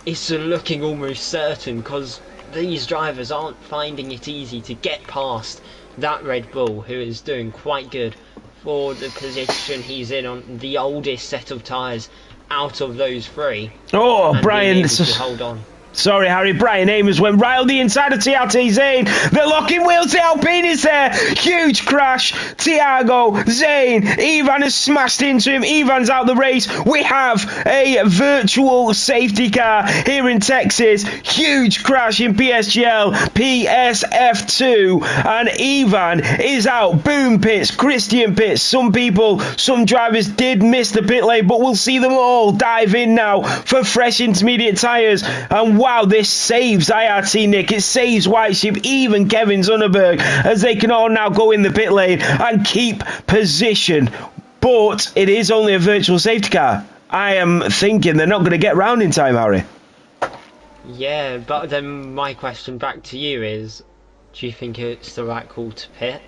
it's looking almost certain, because these drivers aren't finding it easy to get past that Red Bull, who is doing quite good for the position he's in on the oldest set of tyres out of those three. Oh, Brian, hold on. Sorry, Harry. Brian Amos went right on the inside of TRT Zane. They're locking wheels. The Alpine is there. Huge crash. Thiago, Zane, Ivan has smashed into him. Ivan's out the race. We have a virtual safety car here in Texas. Huge crash in PSGL, PSF2, and Ivan is out. Boom pits, Christian pits. Some drivers did miss the pit lane, but we'll see them all dive in now for fresh intermediate tyres. And wow, this saves IRT Nick, it saves White Sheep, even Kevin Zunneberg, as they can all now go in the pit lane and keep position. But it is only a virtual safety car. I am thinking they're not going to get round in time, Harry. Yeah, but then my question back to you is, do you think it's the right call to pit?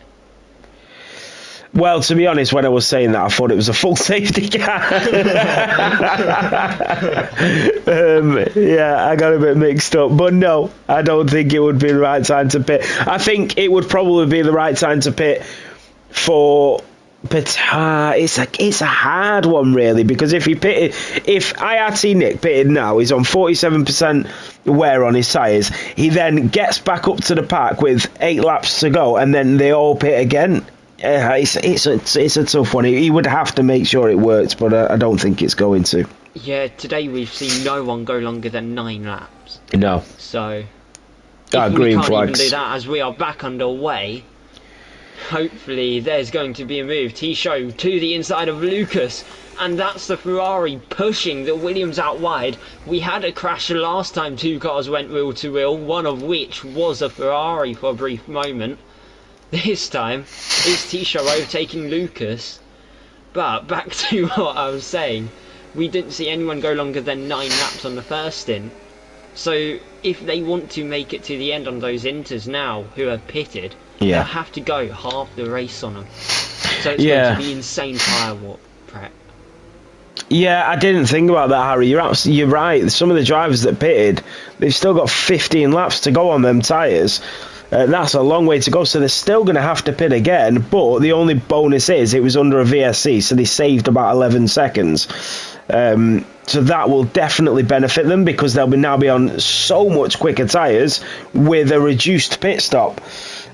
Well, to be honest, when I was saying that, I thought it was a full safety car. Yeah, I got a bit mixed up. But no, I don't think it would be the right time to pit. I think it would probably be the right time to pit for... But it's a hard one, really, because if IRT Nick pitted now, he's on 47% wear on his tyres. He then gets back up to the pack with 8 laps to go, and then they all pit again. It's a tough one. He would have to make sure it works, but I don't think it's going to. Yeah, today we've seen no one go longer than 9 laps. No. So, green we can't flags. even do that as we are back underway. Hopefully there's going to be a move. T-Show to the inside of Lucas, and that's the Ferrari pushing the Williams out wide. We had a crash last time 2 cars went wheel to wheel, one of which was a Ferrari for a brief moment. This time it's T-Show overtaking Lucas. But back to what I was saying, we didn't see anyone go longer than 9 laps on the first stint. So if they want to make it to the end on those Inters now who are pitted, they'll have to go half the race on them. So it's going to be insane tyre prep. Yeah, I didn't think about that, Harry. You're right. Some of the drivers that pitted, they've still got 15 laps to go on them tyres. That's a long way to go, so they're still going to have to pit again, but the only bonus is it was under a VSC, so they saved about 11 seconds. So that will definitely benefit them because they'll now be on so much quicker tyres with a reduced pit stop.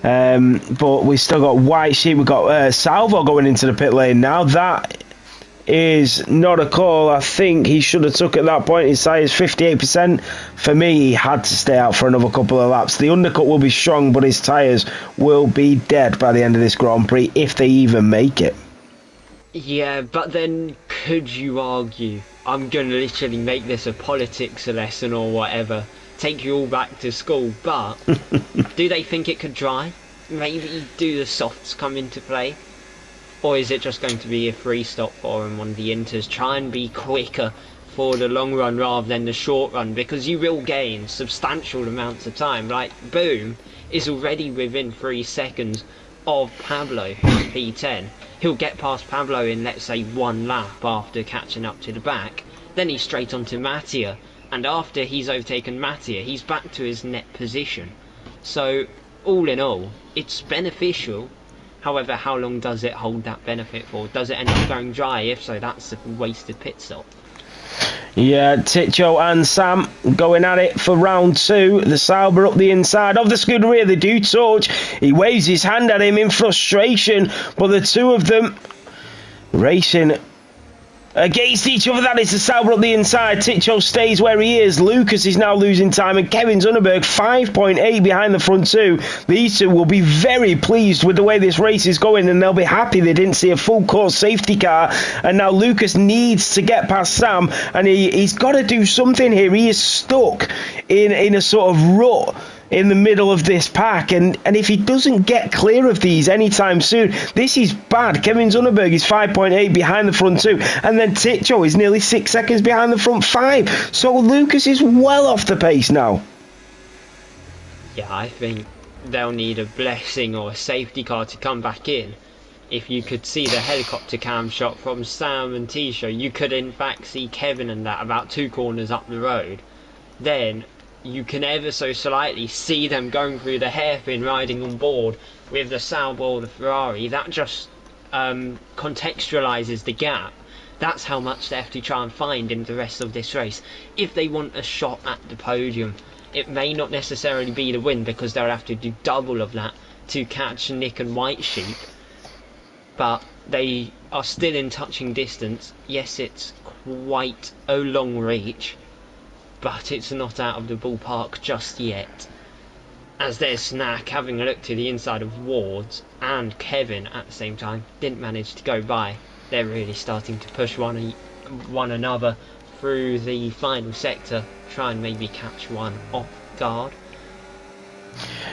But we still got White Sheep, we've got Salvo going into the pit lane now. That is not a call. I think he should have took at that point. His tyres 58%. For me, he had to stay out for another couple of laps. The undercut will be strong, but his tyres will be dead by the end of this Grand Prix if they even make it. Yeah, but then could you argue, I'm going to literally make this a politics lesson or whatever, take you all back to school, but do they think it could dry? Maybe do the softs come into play? Or is it just going to be a free stop for him on the Inters? Try and be quicker for the long run rather than the short run, because you will gain substantial amounts of time. Like, Boom is already within 3 seconds of Pablo, who's P10. He'll get past Pablo in, let's say, 1 lap after catching up to the back. Then he's straight on to Mattia. And after he's overtaken Mattia, he's back to his net position. So, all in all, it's beneficial. However, how long does it hold that benefit for? Does it end up going dry? If so, that's a wasted pit stop. Yeah, Ticho and Sam going at it for round 2. The Sauber up the inside of the Scuderia. They do touch. He waves his hand at him in frustration, but the two of them racing against each other. That is the Sauber up the inside. Ticho stays where he is. Lucas is now losing time, and Kevin Zunderberg 5.8 behind the front 2. These two will be very pleased with the way this race is going, and they'll be happy they didn't see a full course safety car. And now Lucas needs to get past Sam, and he's got to do something here. He is stuck in a sort of rut in the middle of this pack, and if he doesn't get clear of these anytime soon, this is bad. Kevin Zunderberg is 5.8 behind the front 2, and then Ticho is nearly 6 seconds behind the front 5. So Lucas is well off the pace now. Yeah, I think they'll need a blessing or a safety car to come back in. If you could see the helicopter cam shot from Sam and Tisha, you could in fact see Kevin and that about 2 corners up the road. Then you can ever so slightly see them going through the hairpin riding on board with the Sauber or the Ferrari. That just contextualises the gap. That's how much they have to try and find in the rest of this race if they want a shot at the podium. It may not necessarily be the win, because they'll have to do double of that to catch Nick and White Sheep, but they are still in touching distance. Yes, it's quite a long reach, but it's not out of the ballpark just yet. As there's Snack having a look to the inside of Ward's, and Kevin at the same time didn't manage to go by. They're really starting to push one another through the final sector, try and maybe catch one off guard.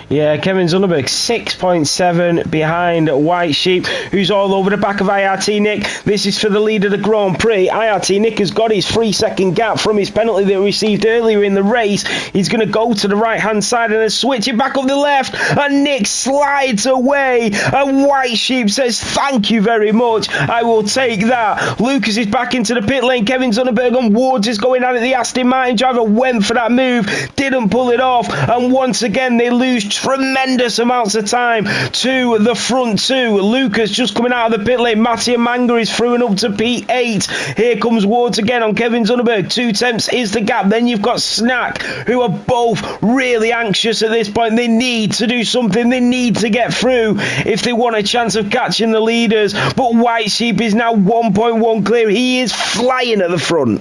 Yeah, Kevin Zunderberg 6.7 behind White Sheep, who's all over the back of IRT Nick. This is for the lead of the Grand Prix. IRT Nick has got his 3-second gap from his penalty that he received earlier in the race. He's going to go to the right-hand side and then switch it back up the left, and Nick slides away, and White Sheep says, thank you very much, I will take that. Lucas is back into the pit lane. Kevin Zunderberg and Woods is going at it. The Aston Martin driver went for that move, didn't pull it off, and once again they lose tremendous amounts of time to the front two. Lucas just coming out of the pit lane. Mattia Manga is through and up to P8. Here comes Woods again on Kevin Zunderberg. 2 tenths is the gap. Then you've got Snack, who are both really anxious at this point. They need to do something. They need to get through if they want a chance of catching the leaders. But White Sheep is now 1.1 clear. He is flying at the front.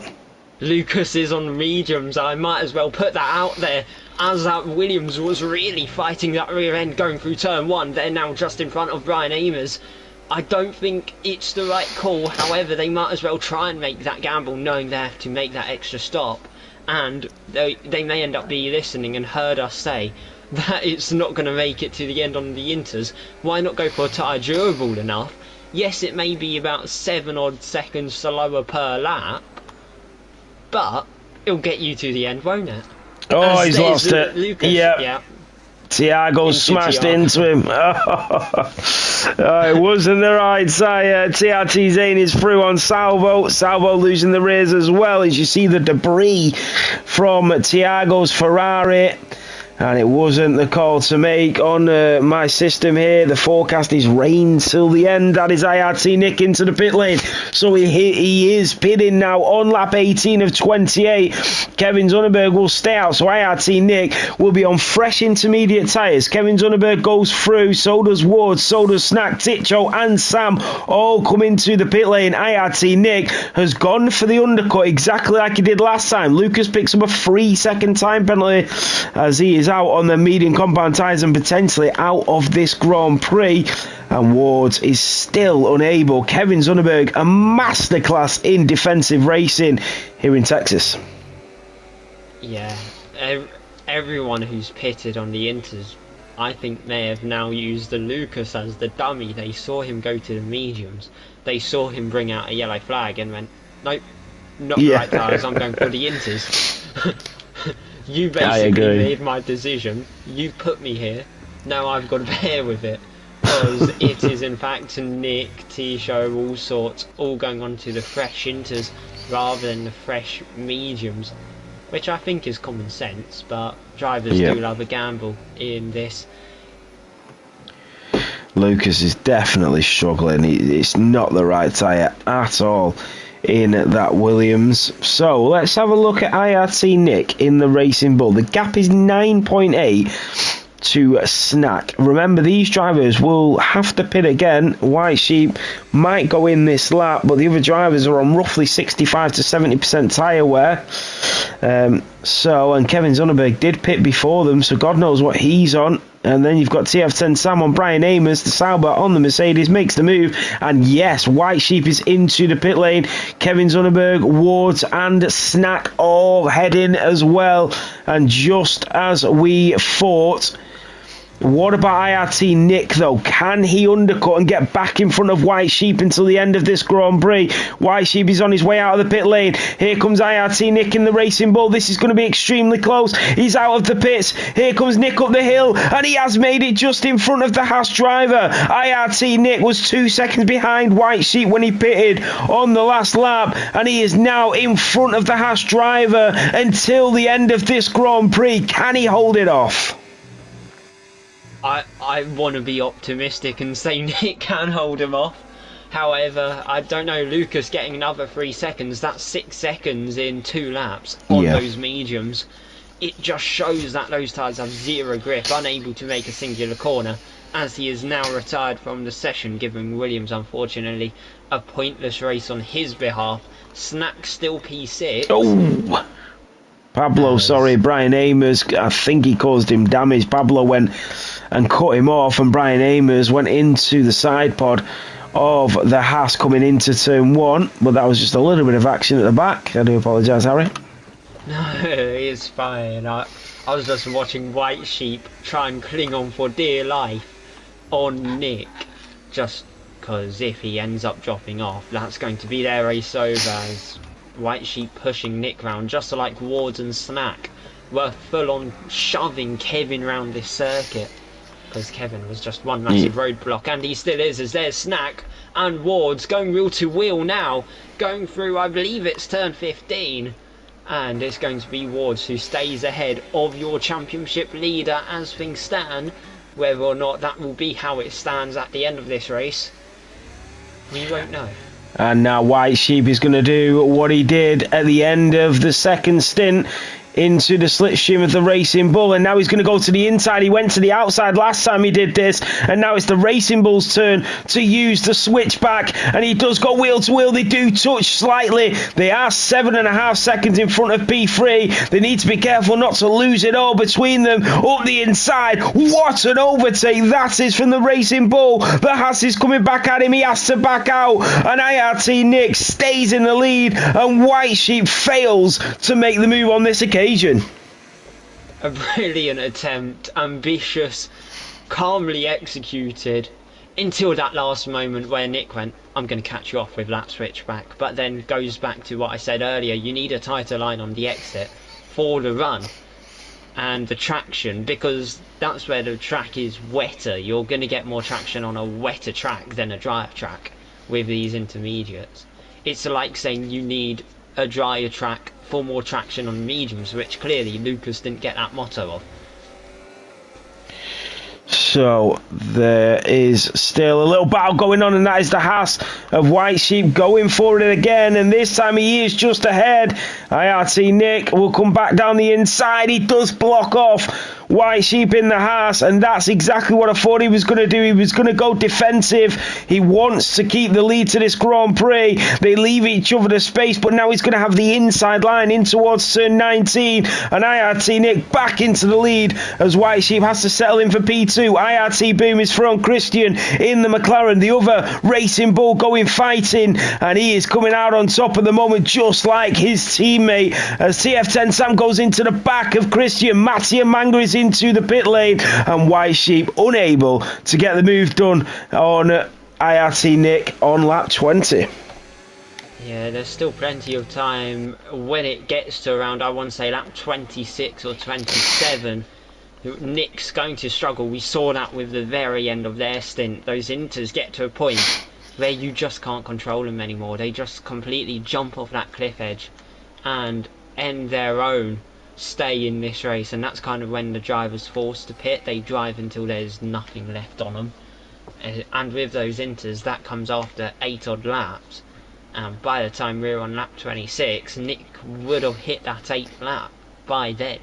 Lucas is on mediums. I might as well put that out there, as that Williams was really fighting that rear end going through turn 1. They're now just in front of Brian Amers. I don't think it's the right call. However, they might as well try and make that gamble, knowing they have to make that extra stop. And they may end up be listening and heard us say that it's not going to make it to the end on the Inters. Why not go for a tyre durable enough? Yes, it may be about 7 odd seconds slower per lap, but it'll get you to the end, won't it? Oh, he's lost it. Lucas, yep. Yeah. Tiago smashed into him. It wasn't the right tyre. TRT Zane is through on Salvo. Salvo losing the rears as well, as you see the debris from Tiago's Ferrari. And it wasn't the call to make on my system here. The forecast is rain till the end. That is IRT Nick into the pit lane. So he is pitting now on lap 18 of 28. Kevin Zunderberg will stay out. So IRT Nick will be on fresh intermediate tyres. Kevin Zunderberg goes through. So does Ward. So does Snack, Titcho and Sam all come into the pit lane. IRT Nick has gone for the undercut exactly like he did last time. Lucas picks up a 3-second time penalty as he is out on the medium compound tyres and potentially out of this Grand Prix, and Ward is still unable. Kevin Zunderberg, a masterclass in defensive racing here in Texas. Yeah, everyone who's pitted on the Inters, I think may have now used the Lucas as the dummy. They saw him go to the mediums, they saw him bring out a yellow flag and went, nope, not the right tyres, I'm going for the Inters. You basically made my decision, you put me here, now I've got to bear with it. Because it is in fact Nick, T-Show, all sorts, all going on to the fresh Inters rather than the fresh mediums. Which I think is common sense, but drivers do love a gamble in this. Lucas is definitely struggling. It's not the right tyre at all in that Williams. So let's have a look at IRT Nick in the Racing Bull. The gap is 9.8 to Snack. Remember, these drivers will have to pit again. White Sheep might go in this lap, but the other drivers are on roughly 65 to 70% tyre wear. And Kevin Zunderberg did pit before them, so God knows what he's on. And then you've got TF10 Sam on Brian Amers. The Sauber on the Mercedes makes the move. And yes, White Sheep is into the pit lane. Kevin Zunderberg, Ward and Snack all heading as well. And just as we thought, what about IRT Nick though? Can he undercut and get back in front of White Sheep until the end of this Grand Prix? White Sheep is on his way out of the pit lane. Here comes IRT Nick in the Racing Bull. This is going to be extremely close. He's out of the pits. Here comes Nick up the hill, and he has made it just in front of the Haas driver. IRT Nick was 2 seconds behind White Sheep when he pitted on the last lap, and he is now in front of the Haas driver until the end of this Grand Prix. Can he hold it off? I want to be optimistic and say Nick can hold him off. However, I don't know, Lucas getting another 3 seconds, that's 6 seconds in 2 laps on those mediums. It just shows that those tyres have zero grip, unable to make a singular corner, as he is now retired from the session, giving Williams, unfortunately, a pointless race on his behalf. Snack still P6. Oh! Pablo, sorry, Brian Amers, I think he caused him damage. Pablo went and cut him off, and Brian Amers went into the side pod of the Haas coming into turn 1, but that was just a little bit of action at the back. I do apologise, Harry. No, it's fine. I was just watching White Sheep try and cling on for dear life on Nick, just because if he ends up dropping off, that's going to be their race over, as White Sheep pushing Nick round, just like Ward and Snack were full on shoving Kevin round this circuit, because Kevin was just one massive roadblock, and he still is, as there's Snack and Ward's going wheel to wheel now, going through, I believe it's turn 15, and it's going to be Ward's who stays ahead of your championship leader as things stand. Whether or not that will be how it stands at the end of this race, we won't know. And now White Sheep is going to do what he did at the end of the second stint into the slipstream of the Racing Bull, and now he's going to go to the inside. He went to the outside last time he did this, and now it's the Racing Bull's turn to use the switchback, and he does go wheel to wheel. They do touch slightly. They are 7.5 seconds in front of P3. They need to be careful not to lose it all between them. Up the inside, what an overtake that is from the Racing Bull. The Haas is coming back at him. He has to back out, and IRT Nick stays in the lead, and White Sheep fails to make the move on this occasion. A brilliant attempt, ambitious, calmly executed, until that last moment where Nick went, I'm going to catch you off with that switchback, but then goes back to what I said earlier, you need a tighter line on the exit for the run and the traction, because that's where the track is wetter. You're going to get more traction on a wetter track than a drier track with these intermediates. It's like saying you need a drier track for more traction on mediums, which clearly Lucas didn't get that motto of. So there is still a little battle going on, and that is the Haas of White Sheep going for it again, and this time he is just ahead. IRT Nick will come back down the inside. He does block off White Sheep in the Haas, and that's exactly what I thought he was going to do. He was going to go defensive. He wants to keep the lead to this Grand Prix. They leave each other the space, but now he's going to have the inside line in towards turn 19, and IRT Nick back into the lead as White Sheep has to settle in for P2. IRT Boom is thrown Christian in the McLaren, the other Racing Bull going fighting, and he is coming out on top at the moment, just like his teammate, as TF10 Sam goes into the back of Christian. Mattia Manga is into the pit lane, and White Sheep unable to get the move done on IRT Nick on lap 20. Yeah, there's still plenty of time when it gets to around, I want to say, lap 26 or 27. Nick's going to struggle. We saw that with the very end of their stint. Those inters get to a point where you just can't control them anymore. They just completely jump off that cliff edge and end their own stay in this race, and that's kind of when the driver's forced to pit. They drive until there's nothing left on them, and with those inters, that comes after 8 odd laps, and by the time we're on lap 26, Nick would have hit that 8th lap by then.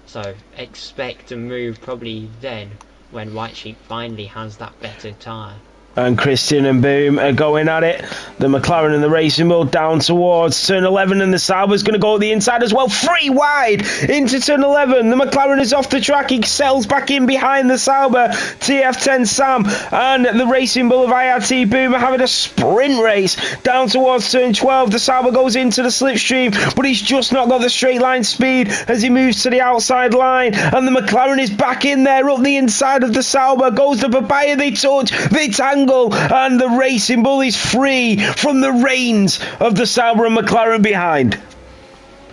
So expect a move probably then when White Sheep finally has that better tyre. And Christian and Boom are going at it. The McLaren and the Racing Bull down towards turn 11, and the Sauber's going to go at the inside as well. 3 wide into turn 11. The McLaren is off the track. He settles back in behind the Sauber. TF10 Sam and the Racing Bull of IRT Boom are having a sprint race down towards turn 12. The Sauber goes into the slipstream, but he's just not got the straight line speed as he moves to the outside line. And the McLaren is back in there up the inside of the Sauber. Goes the Papaya, they touch, they tangle, and the Racing Bull is free from the reins of the Sauber and McLaren behind.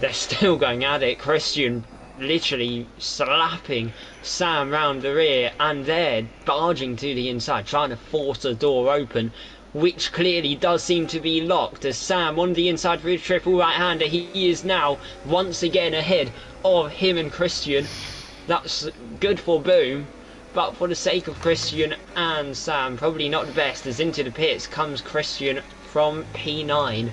They're still going at it. Christian literally slapping Sam round the rear, and they're barging to the inside, trying to force a door open, which clearly does seem to be locked, as Sam on the inside for his triple right-hander. He is now once again ahead of him and Christian. That's good for Boom, but for the sake of Christian and Sam, probably not the best, as into the pits comes Christian from P9.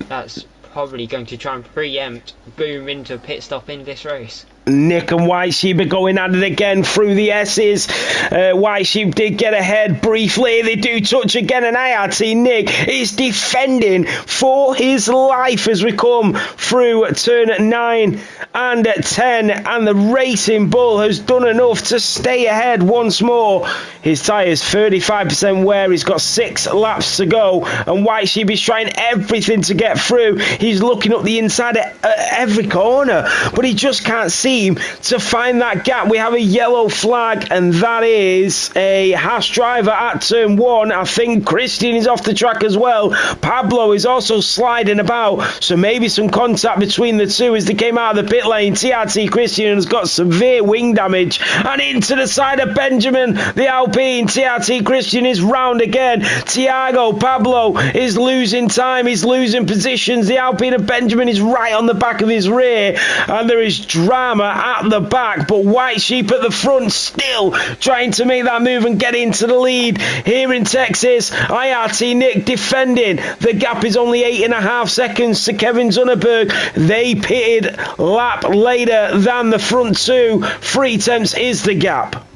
That's probably going to try and preempt Boom into a pit stop in this race. Nick and White Sheep are going at it again through the S's. White Sheep did get ahead briefly. They do touch again, and IRT Nick is defending for his life as we come through turn 9 and 10, and the Racing Bull has done enough to stay ahead once more. His tyres 35% wear. He's got 6 laps to go, and White Sheep is trying everything to get through. He's looking up the inside at every corner, but he just can't see team to find that gap. We have a yellow flag, and that is a Haas driver at turn 1. I think Christian is off the track as well. Pablo is also sliding about, so maybe some contact between the two as they came out of the pit lane. TRT Christian has got severe wing damage, and into the side of Benjamin, the Alpine. TRT Christian is round again. Thiago Pablo is losing time, he's losing positions. The Alpine of Benjamin is right on the back of his rear, and there is drama at the back, but White Sheep at the front still trying to make that move and get into the lead. Here in Texas, IRT Nick defending. The gap is only 8.5 seconds to Kevin Zunneberg. They pitted lap later than the front two. 3 tenths is the gap.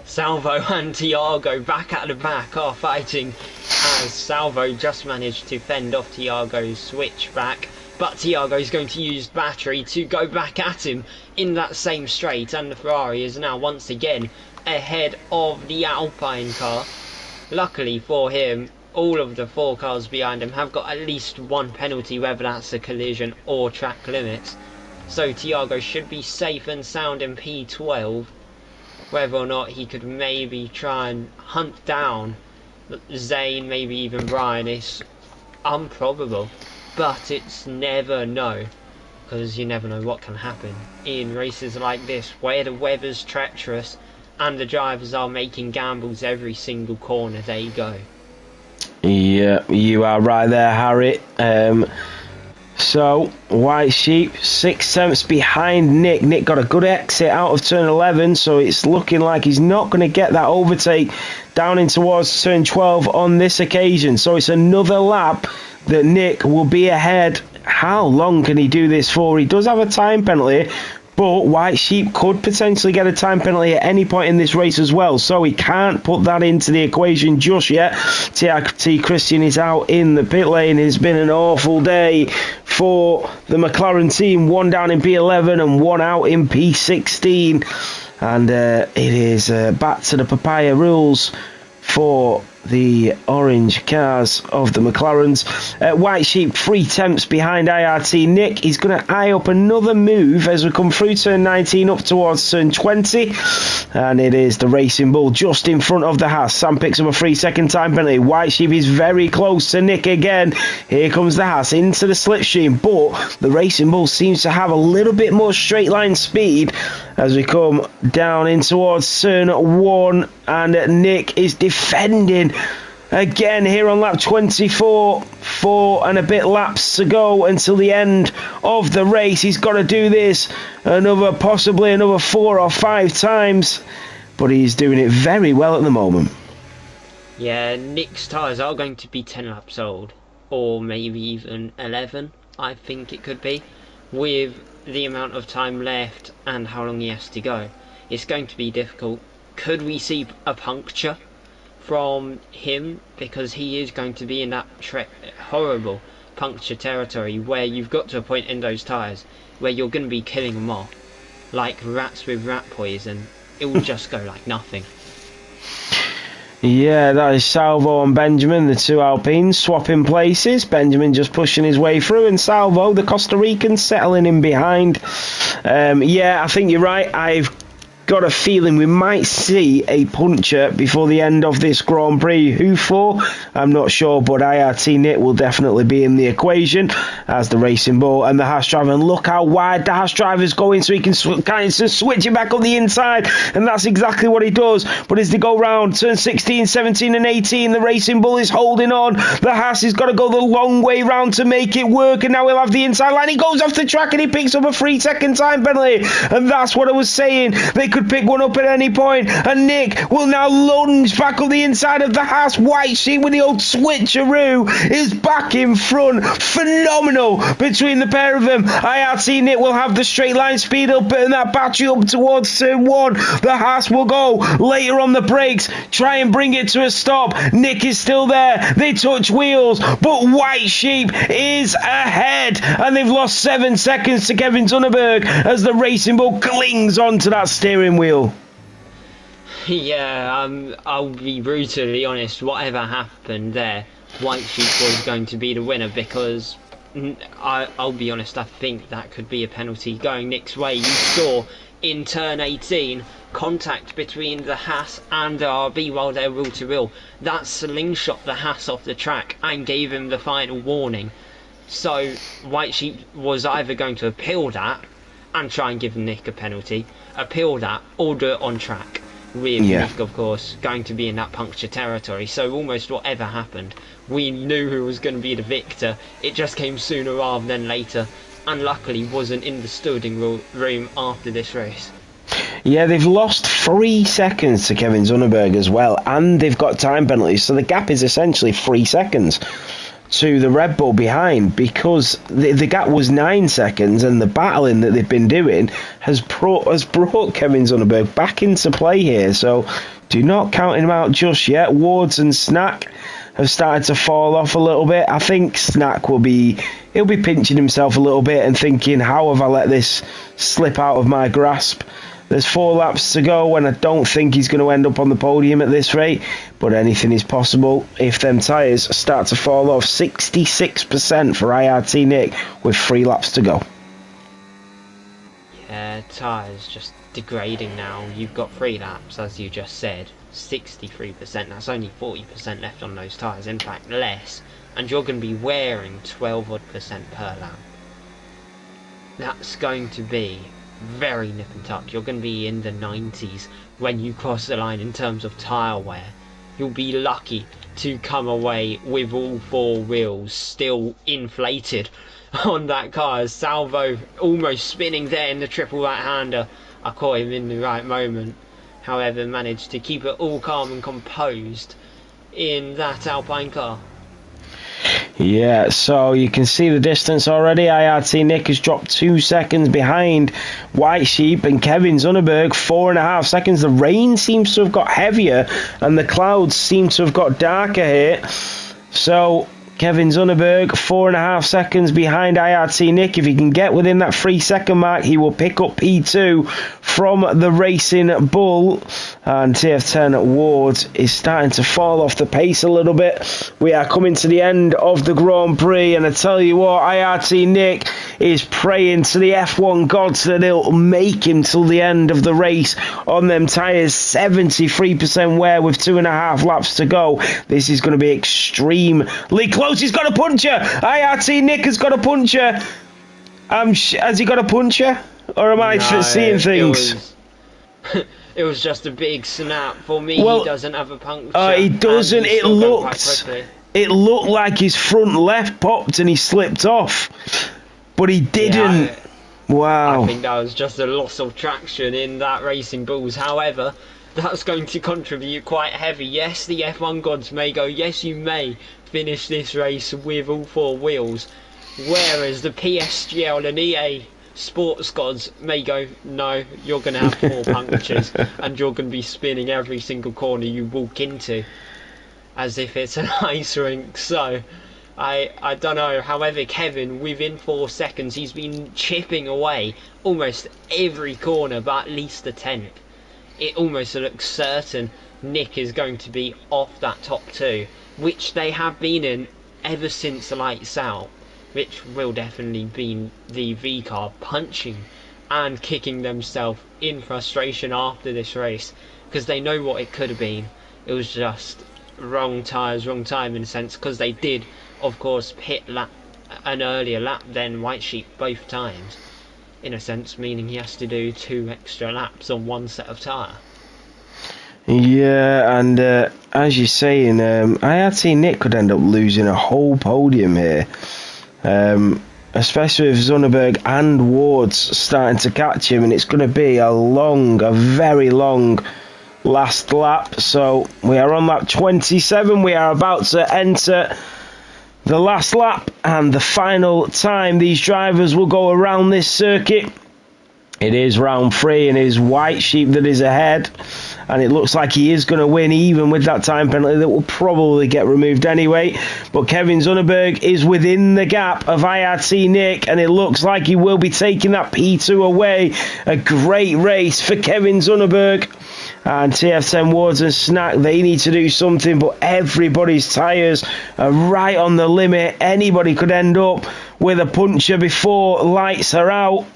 Salvo and Thiago back at the back are fighting, as Salvo just managed to fend off Thiago's switchback, but Thiago is going to use battery to go back at him in that same straight, and the Ferrari is now once again ahead of the Alpine car. Luckily for him, all of the 4 cars behind him have got at least 1 penalty, whether that's a collision or track limits, so Thiago should be safe and sound in P12. Whether or not he could maybe try and hunt down Zane, maybe even Brian, is improbable, but it's never know, because you never know what can happen in races like this where the weather's treacherous and the drivers are making gambles every single corner they go. Yeah, you are right there, Harry. So, White Sheep, 6 tenths behind Nick. Nick got a good exit out of turn 11, so it's looking like he's not going to get that overtake down in towards turn 12 on this occasion. So it's another lap that Nick will be ahead. How long can he do this for? He does have a time penalty, but White Sheep could potentially get a time penalty at any point in this race as well, so he can't put that into the equation just yet. TRT Christian is out in the pit lane. It's been an awful day for the McLaren team. 1 down in P11 and 1 out in P16, and it is back to the papaya rules for the orange cars of the McLarens. White Sheep 3 tenths behind IRT Nick. He's going to eye up another move as we come through turn 19 up towards turn 20, and it is the Racing Bull just in front of the Haas. Sam picks up a 3-second time penalty. White Sheep is very close to Nick again. Here comes the Haas into the slipstream, but the Racing Bull seems to have a little bit more straight line speed as we come down in towards turn 1, and Nick is defending again here on lap 24. 4 and a bit laps to go until the end of the race. He's got to do this possibly another 4 or 5 times, but he's doing it very well at the moment. Yeah, Nick's tyres are going to be 10 laps old, or maybe even 11, I think it could be, with the amount of time left and how long he has to go. It's going to be difficult. Could we see a puncture from him, because he is going to be in that horrible puncture territory where you've got to a point in those tyres where you're going to be killing them off like rats with rat poison. It will just go like nothing. Yeah, that is Salvo and Benjamin, the 2 Alpines swapping places. Benjamin just pushing his way through, and Salvo, the Costa Rican, settling in behind. Yeah, I think you're right. I've got a feeling we might see a puncher before the end of this Grand Prix. Who for? I'm not sure, but IRT Nick will definitely be in the equation as the Racing Bull and the Haas driver. And look how wide the Haas driver's going, so he can kind of switch it back on the inside, and that's exactly what he does. But as they go round turn 16, 17 and 18, the Racing Bull is holding on. The Haas has got to go the long way round to make it work, and now he'll have the inside line. He goes off the track and he picks up a 3-second time penalty, and that's what I was saying. They could pick one up at any point, and Nick will now lunge back up the inside of the Haas. White Sheep with the old switcheroo is back in front. Phenomenal between the pair of them. IRT Nick will have the straight line speed up and that battery up towards turn 1. The Haas will go later on the brakes, try and bring it to a stop. Nick is still there. They touch wheels, but White Sheep is ahead, and they've lost 7 seconds to Kevin Zunneberg as the Racing Bull clings onto that steering wheel. Yeah, I'll be brutally honest, whatever happened there, White Sheep was going to be the winner, because I'll be honest, I think that could be a penalty going Nick's way. You saw in turn 18 contact between the Haas and the RB while they're wheel to wheel. That slingshot the Haas off the track and gave him the final warning. So White Sheep was either going to appeal that and try and give Nick a penalty, appeal that, or do it on track, with Nick, of course, going to be in that puncture territory. So almost whatever happened, we knew who was going to be the victor. It just came sooner rather than later, and luckily wasn't in the stewarding room after this race. Yeah, they've lost 3 seconds to Kevin Zunneberg as well, and they've got time penalties, so the gap is essentially 3 seconds to the Red Bull behind, because the gap was 9 seconds, and the battling that they've been doing has brought Kevin Zunneberg back into play here. So do not count him out just yet. Wards and Snack have started to fall off a little bit. I think Snack he'll be pinching himself a little bit and thinking, how have I let this slip out of my grasp? There's 4 laps to go, and I don't think he's going to end up on the podium at this rate, but anything is possible if them tyres start to fall off. 66% for IRT Nick with 3 laps to go. Yeah, tyres just degrading now. You've got 3 laps, as you just said. 63%, that's only 40% left on those tyres, in fact less, and you're going to be wearing 12% per lap. That's going to be very nip and tuck. You're going to be in the 90s when you cross the line in terms of tyre wear. You'll be lucky to come away with all 4 wheels still inflated on that car, as Salvo almost spinning there in the triple right-hander. I caught him in the right moment, however managed to keep it all calm and composed in that Alpine car. Yeah, so you can see the distance already. IRT Nick has dropped 2 seconds behind White Sheep, and Kevin Zunneberg 4.5 seconds. The rain seems to have got heavier and the clouds seem to have got darker here. So Kevin Zunneberg 4.5 seconds behind IRT Nick. If he can get within that 3 second mark, he will pick up P2 from the Racing Bull. And TF10 Ward is starting to fall off the pace a little bit. We are coming to the end of the Grand Prix, and I tell you what, IRT Nick is praying to the F1 gods that he'll make him till the end of the race on them tyres. 73% wear with 2.5 laps to go. This is going to be extremely close. He's got a puncher. IRT Nick has got a puncher. Has he got a puncher? Or am I seeing things? It was just a big snap. For me, he doesn't have a puncture. He doesn't. It looked like his front left popped and he slipped off. But he didn't. Yeah, wow. I think that was just a loss of traction in that Racing Bulls. However, that's going to contribute quite heavy. Yes, the F1 gods may go, yes, you may finish this race with all 4 wheels. Whereas the PSGL and EA sports gods may go, no, you're going to have 4 punctures and you're going to be spinning every single corner you walk into as if it's an ice rink. So I don't know. However, Kevin, within 4 seconds, he's been chipping away almost every corner but at least the 10th. It almost looks certain Nick is going to be off that top 2, which they have been in ever since the lights out, which will definitely be the V car punching and kicking themselves in frustration after this race, because they know what it could have been. It was just wrong tyres, wrong time in a sense, because they did, of course, pit an earlier lap than White Sheep both times, in a sense, meaning he has to do 2 extra laps on 1 set of tyre. Yeah, and as you're saying, IRT Nick could end up losing a whole podium here. Especially with Zunneberg and Wards starting to catch him, and it's going to be a very long last lap. So we are on lap 27. We are about to enter the last lap and the final time these drivers will go around this circuit. It is round 3 and it is White Sheep that is ahead, and it looks like he is going to win even with that time penalty that will probably get removed anyway. But Kevin Zunneberg is within the gap of IRT Nick, and it looks like he will be taking that P2 away. A great race for Kevin Zunneberg, And TF10 Wards and Snack, they need to do something, but everybody's tyres are right on the limit. Anybody could end up with a puncture before lights are out.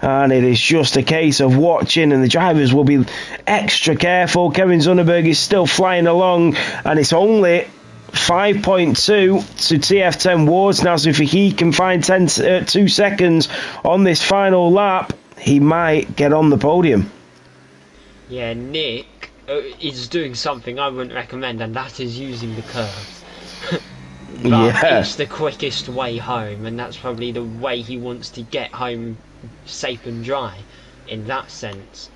And it is just a case of watching, and the drivers will be extra careful. Kevin Zunderberg is still flying along, and it's only 5.2 to TF10 Wards now, so if he can find 2 seconds on this final lap, he might get on the podium. Yeah, Nick is doing something I wouldn't recommend, and that is using the curves. But Yeah. it's the quickest way home, and that's probably the way he wants to get home safe and dry in that sense,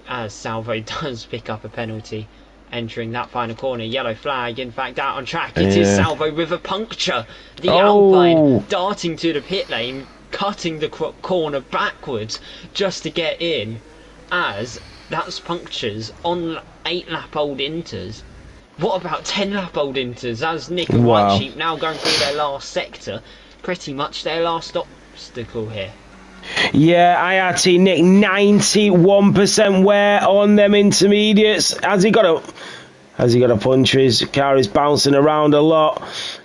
as Salvo does pick up a penalty entering that final corner. Yellow flag, in fact, out on track. It is Salvo with a puncture. The Alpine darting to the pit lane, cutting the corner backwards just to get in, as that's punctures on 8-lap-old Inters. What about 10-lap-old Inters, as Nick and White Sheep now going through their last sector, pretty much their last obstacle here. Yeah, IRT Nick, 91% wear on them intermediates. Has he got a puncher? His car is bouncing around a lot.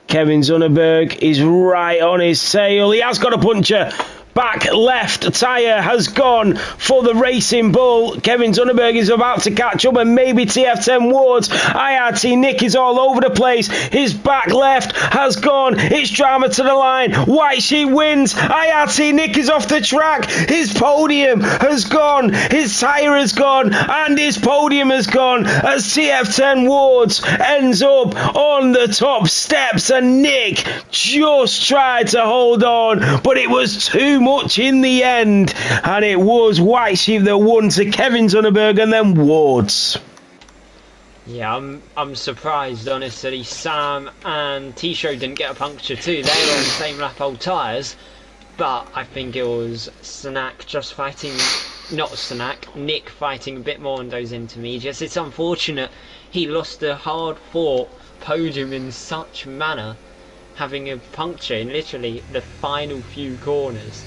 Kevin Zunderberg is right on his tail. He has got a puncher. Back left tyre has gone for the Racing Bull. Kevin Zunderberg is about to catch up, and maybe TF10 Wards. IRT Nick is all over the place. His back left has gone. It's drama to the line. White Sheep wins. IRT Nick is off the track. His podium has gone. His tyre has gone. And his podium has gone as TF10 Wards ends up on the top steps. And Nick just tried to hold on, but it was too much in the end, and it was White Sheep that won to Kevin Zunderberg and then Wards. Yeah, I'm surprised, honestly. Sam and T-Show didn't get a puncture too. They were on the same lap old tyres, but I think it was Snack just fighting, not Snack, Nick fighting a bit more on those intermediates. It's unfortunate he lost a hard-fought podium in such manner, having a puncture in literally the final few corners.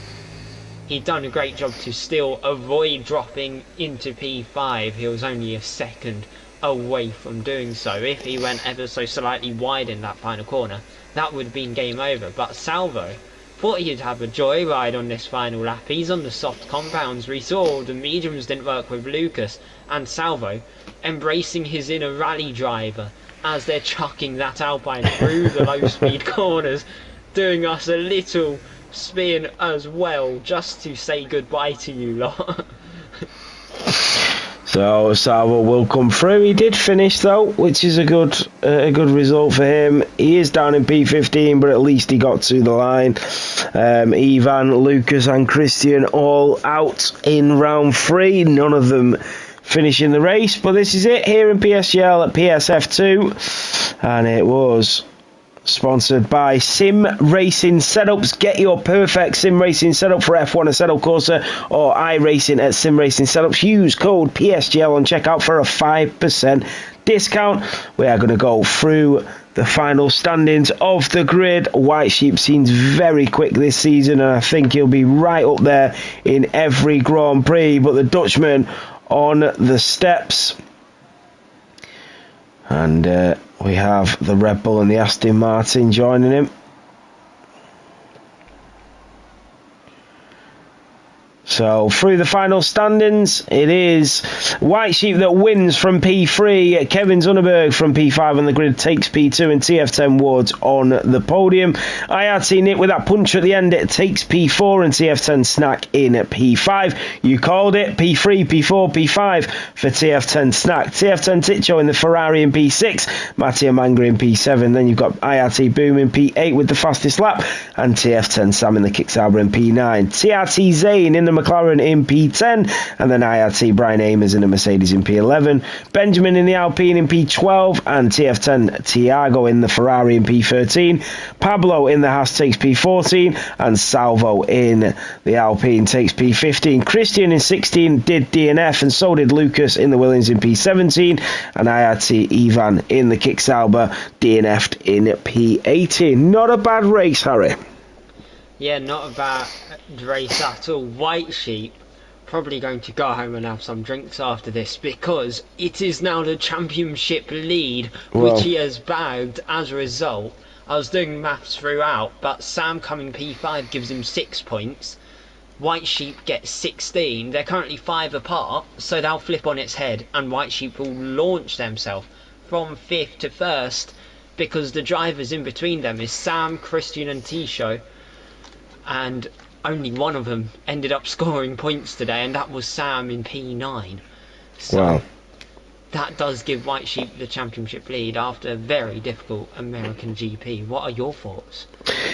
He'd done a great job to still avoid dropping into P5. He was only a second away from doing so. If he went ever so slightly wide in that final corner, that would have been game over. But Salvo thought he'd have a joyride on this final lap. He's on the soft compounds. We saw the mediums didn't work with Lucas, and Salvo embracing his inner rally driver as they're chucking that Alpine through the low speed corners, doing us a little spin as well, just to say goodbye to you lot. So Salvo will come through. He did finish though, which is a good result for him. He is down in P15, but at least he got to the line. Ivan, Lucas and Christian all out in round 3. None of them finishing the race, but this is it here in PSGL at PSF2, and it was sponsored by Sim Racing Setups. Get your perfect sim racing setup for F1 Assetto Corsa or iRacing at Sim Racing Setups. Use code PSGL on checkout for a 5% discount. We are going to go through the final standings of the grid. White Sheep seems very quick this season, and I think he'll be right up there in every Grand Prix, but the Dutchman on the steps, and we have the Red Bull and the Aston Martin joining him. So through the final standings, it is White Sheep that wins from P3. Kevin Zunderberg from P5 on the grid takes P2, and TF10 Wards on the podium. IRT Nick with that punch at the end, it takes P4, and TF10 Snack in at P5. You called it, P3, P4, P5 for TF10 Snack. TF10 Ticho in the Ferrari in P6, Mattia Manga in P7. Then you've got IRT Boom in P8 with the fastest lap, and TF10 Sam in the Kicksauber in P9. TRT Zane in the McLaren in P10, and then IRT Brian Amers in the Mercedes in P11, Benjamin in the Alpine in P12, and TF10 Tiago in the Ferrari in P13, Pablo in the Haas takes P14, and Salvo in the Alpine takes P15. Christian in 16 did DNF, and so did Lucas in the Williams in P17, and IRT Ivan in the Kicksauber DNF'd in P18. Not a bad race, Harry. Yeah, not a bad race at all. White Sheep probably going to go home and have some drinks after this, because it is now the championship lead, which he has bagged as a result. I was doing maths throughout, but Sam coming P5 gives him 6 points. White Sheep gets 16. They're currently 5 apart, so they'll flip on its head, and White Sheep will launch themselves from 5th to 1st, because the drivers in between them is Sam, Christian and T-Show, and only one of them ended up scoring points today, and that was Sam in P9. So that does give White Sheep the championship lead after a very difficult American GP. What are your thoughts?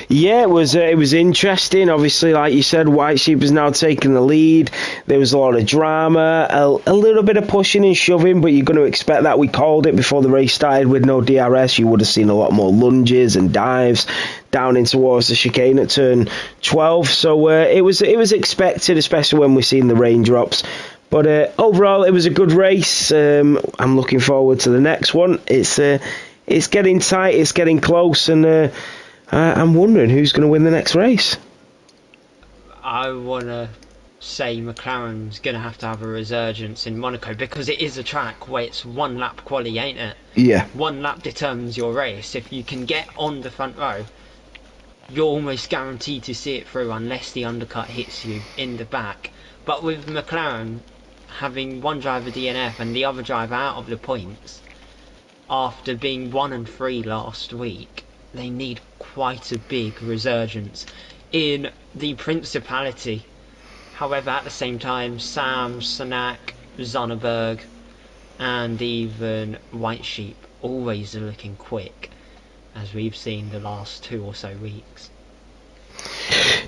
Yeah, it was interesting. Obviously, like you said, White Sheep has now taken the lead. There was a lot of drama, a little bit of pushing and shoving, but you're going to expect that. We called it before the race started. With no DRS, you would have seen a lot more lunges and dives down in towards the chicane at turn 12. So it was expected, especially when we're seeing the raindrops. But overall, it was a good race. I'm looking forward to the next one. It's getting tight, it's getting close, and I'm wondering who's going to win the next race. I want to say McLaren's going to have a resurgence in Monaco, because it is a track where it's one lap quali, ain't it? Yeah. One lap determines your race. If you can get on the front row, you're almost guaranteed to see it through, unless the undercut hits you in the back. But with McLaren having one driver DNF and the other driver out of the points after being 1 and 3 last week, they need quite a big resurgence in the Principality. However, at the same time, Sam, Sanak, Zonneberg and even White Sheep always are looking quick, as we've seen the last 2 or so weeks.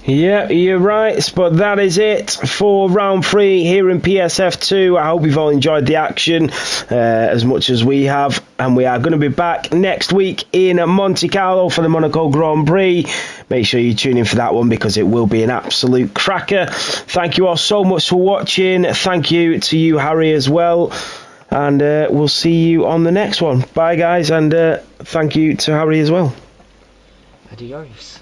Yeah, you're right, but that is it for round 3 here in PSF2. I hope you've all enjoyed the action as much as we have, and we are going to be back next week in Monte Carlo for the Monaco Grand Prix. Make sure you tune in for that one, because it will be an absolute cracker. Thank you all so much for watching. Thank you to you, Harry, as well, and we'll see you on the next one. Bye guys, and thank you to Harry as well. Adios.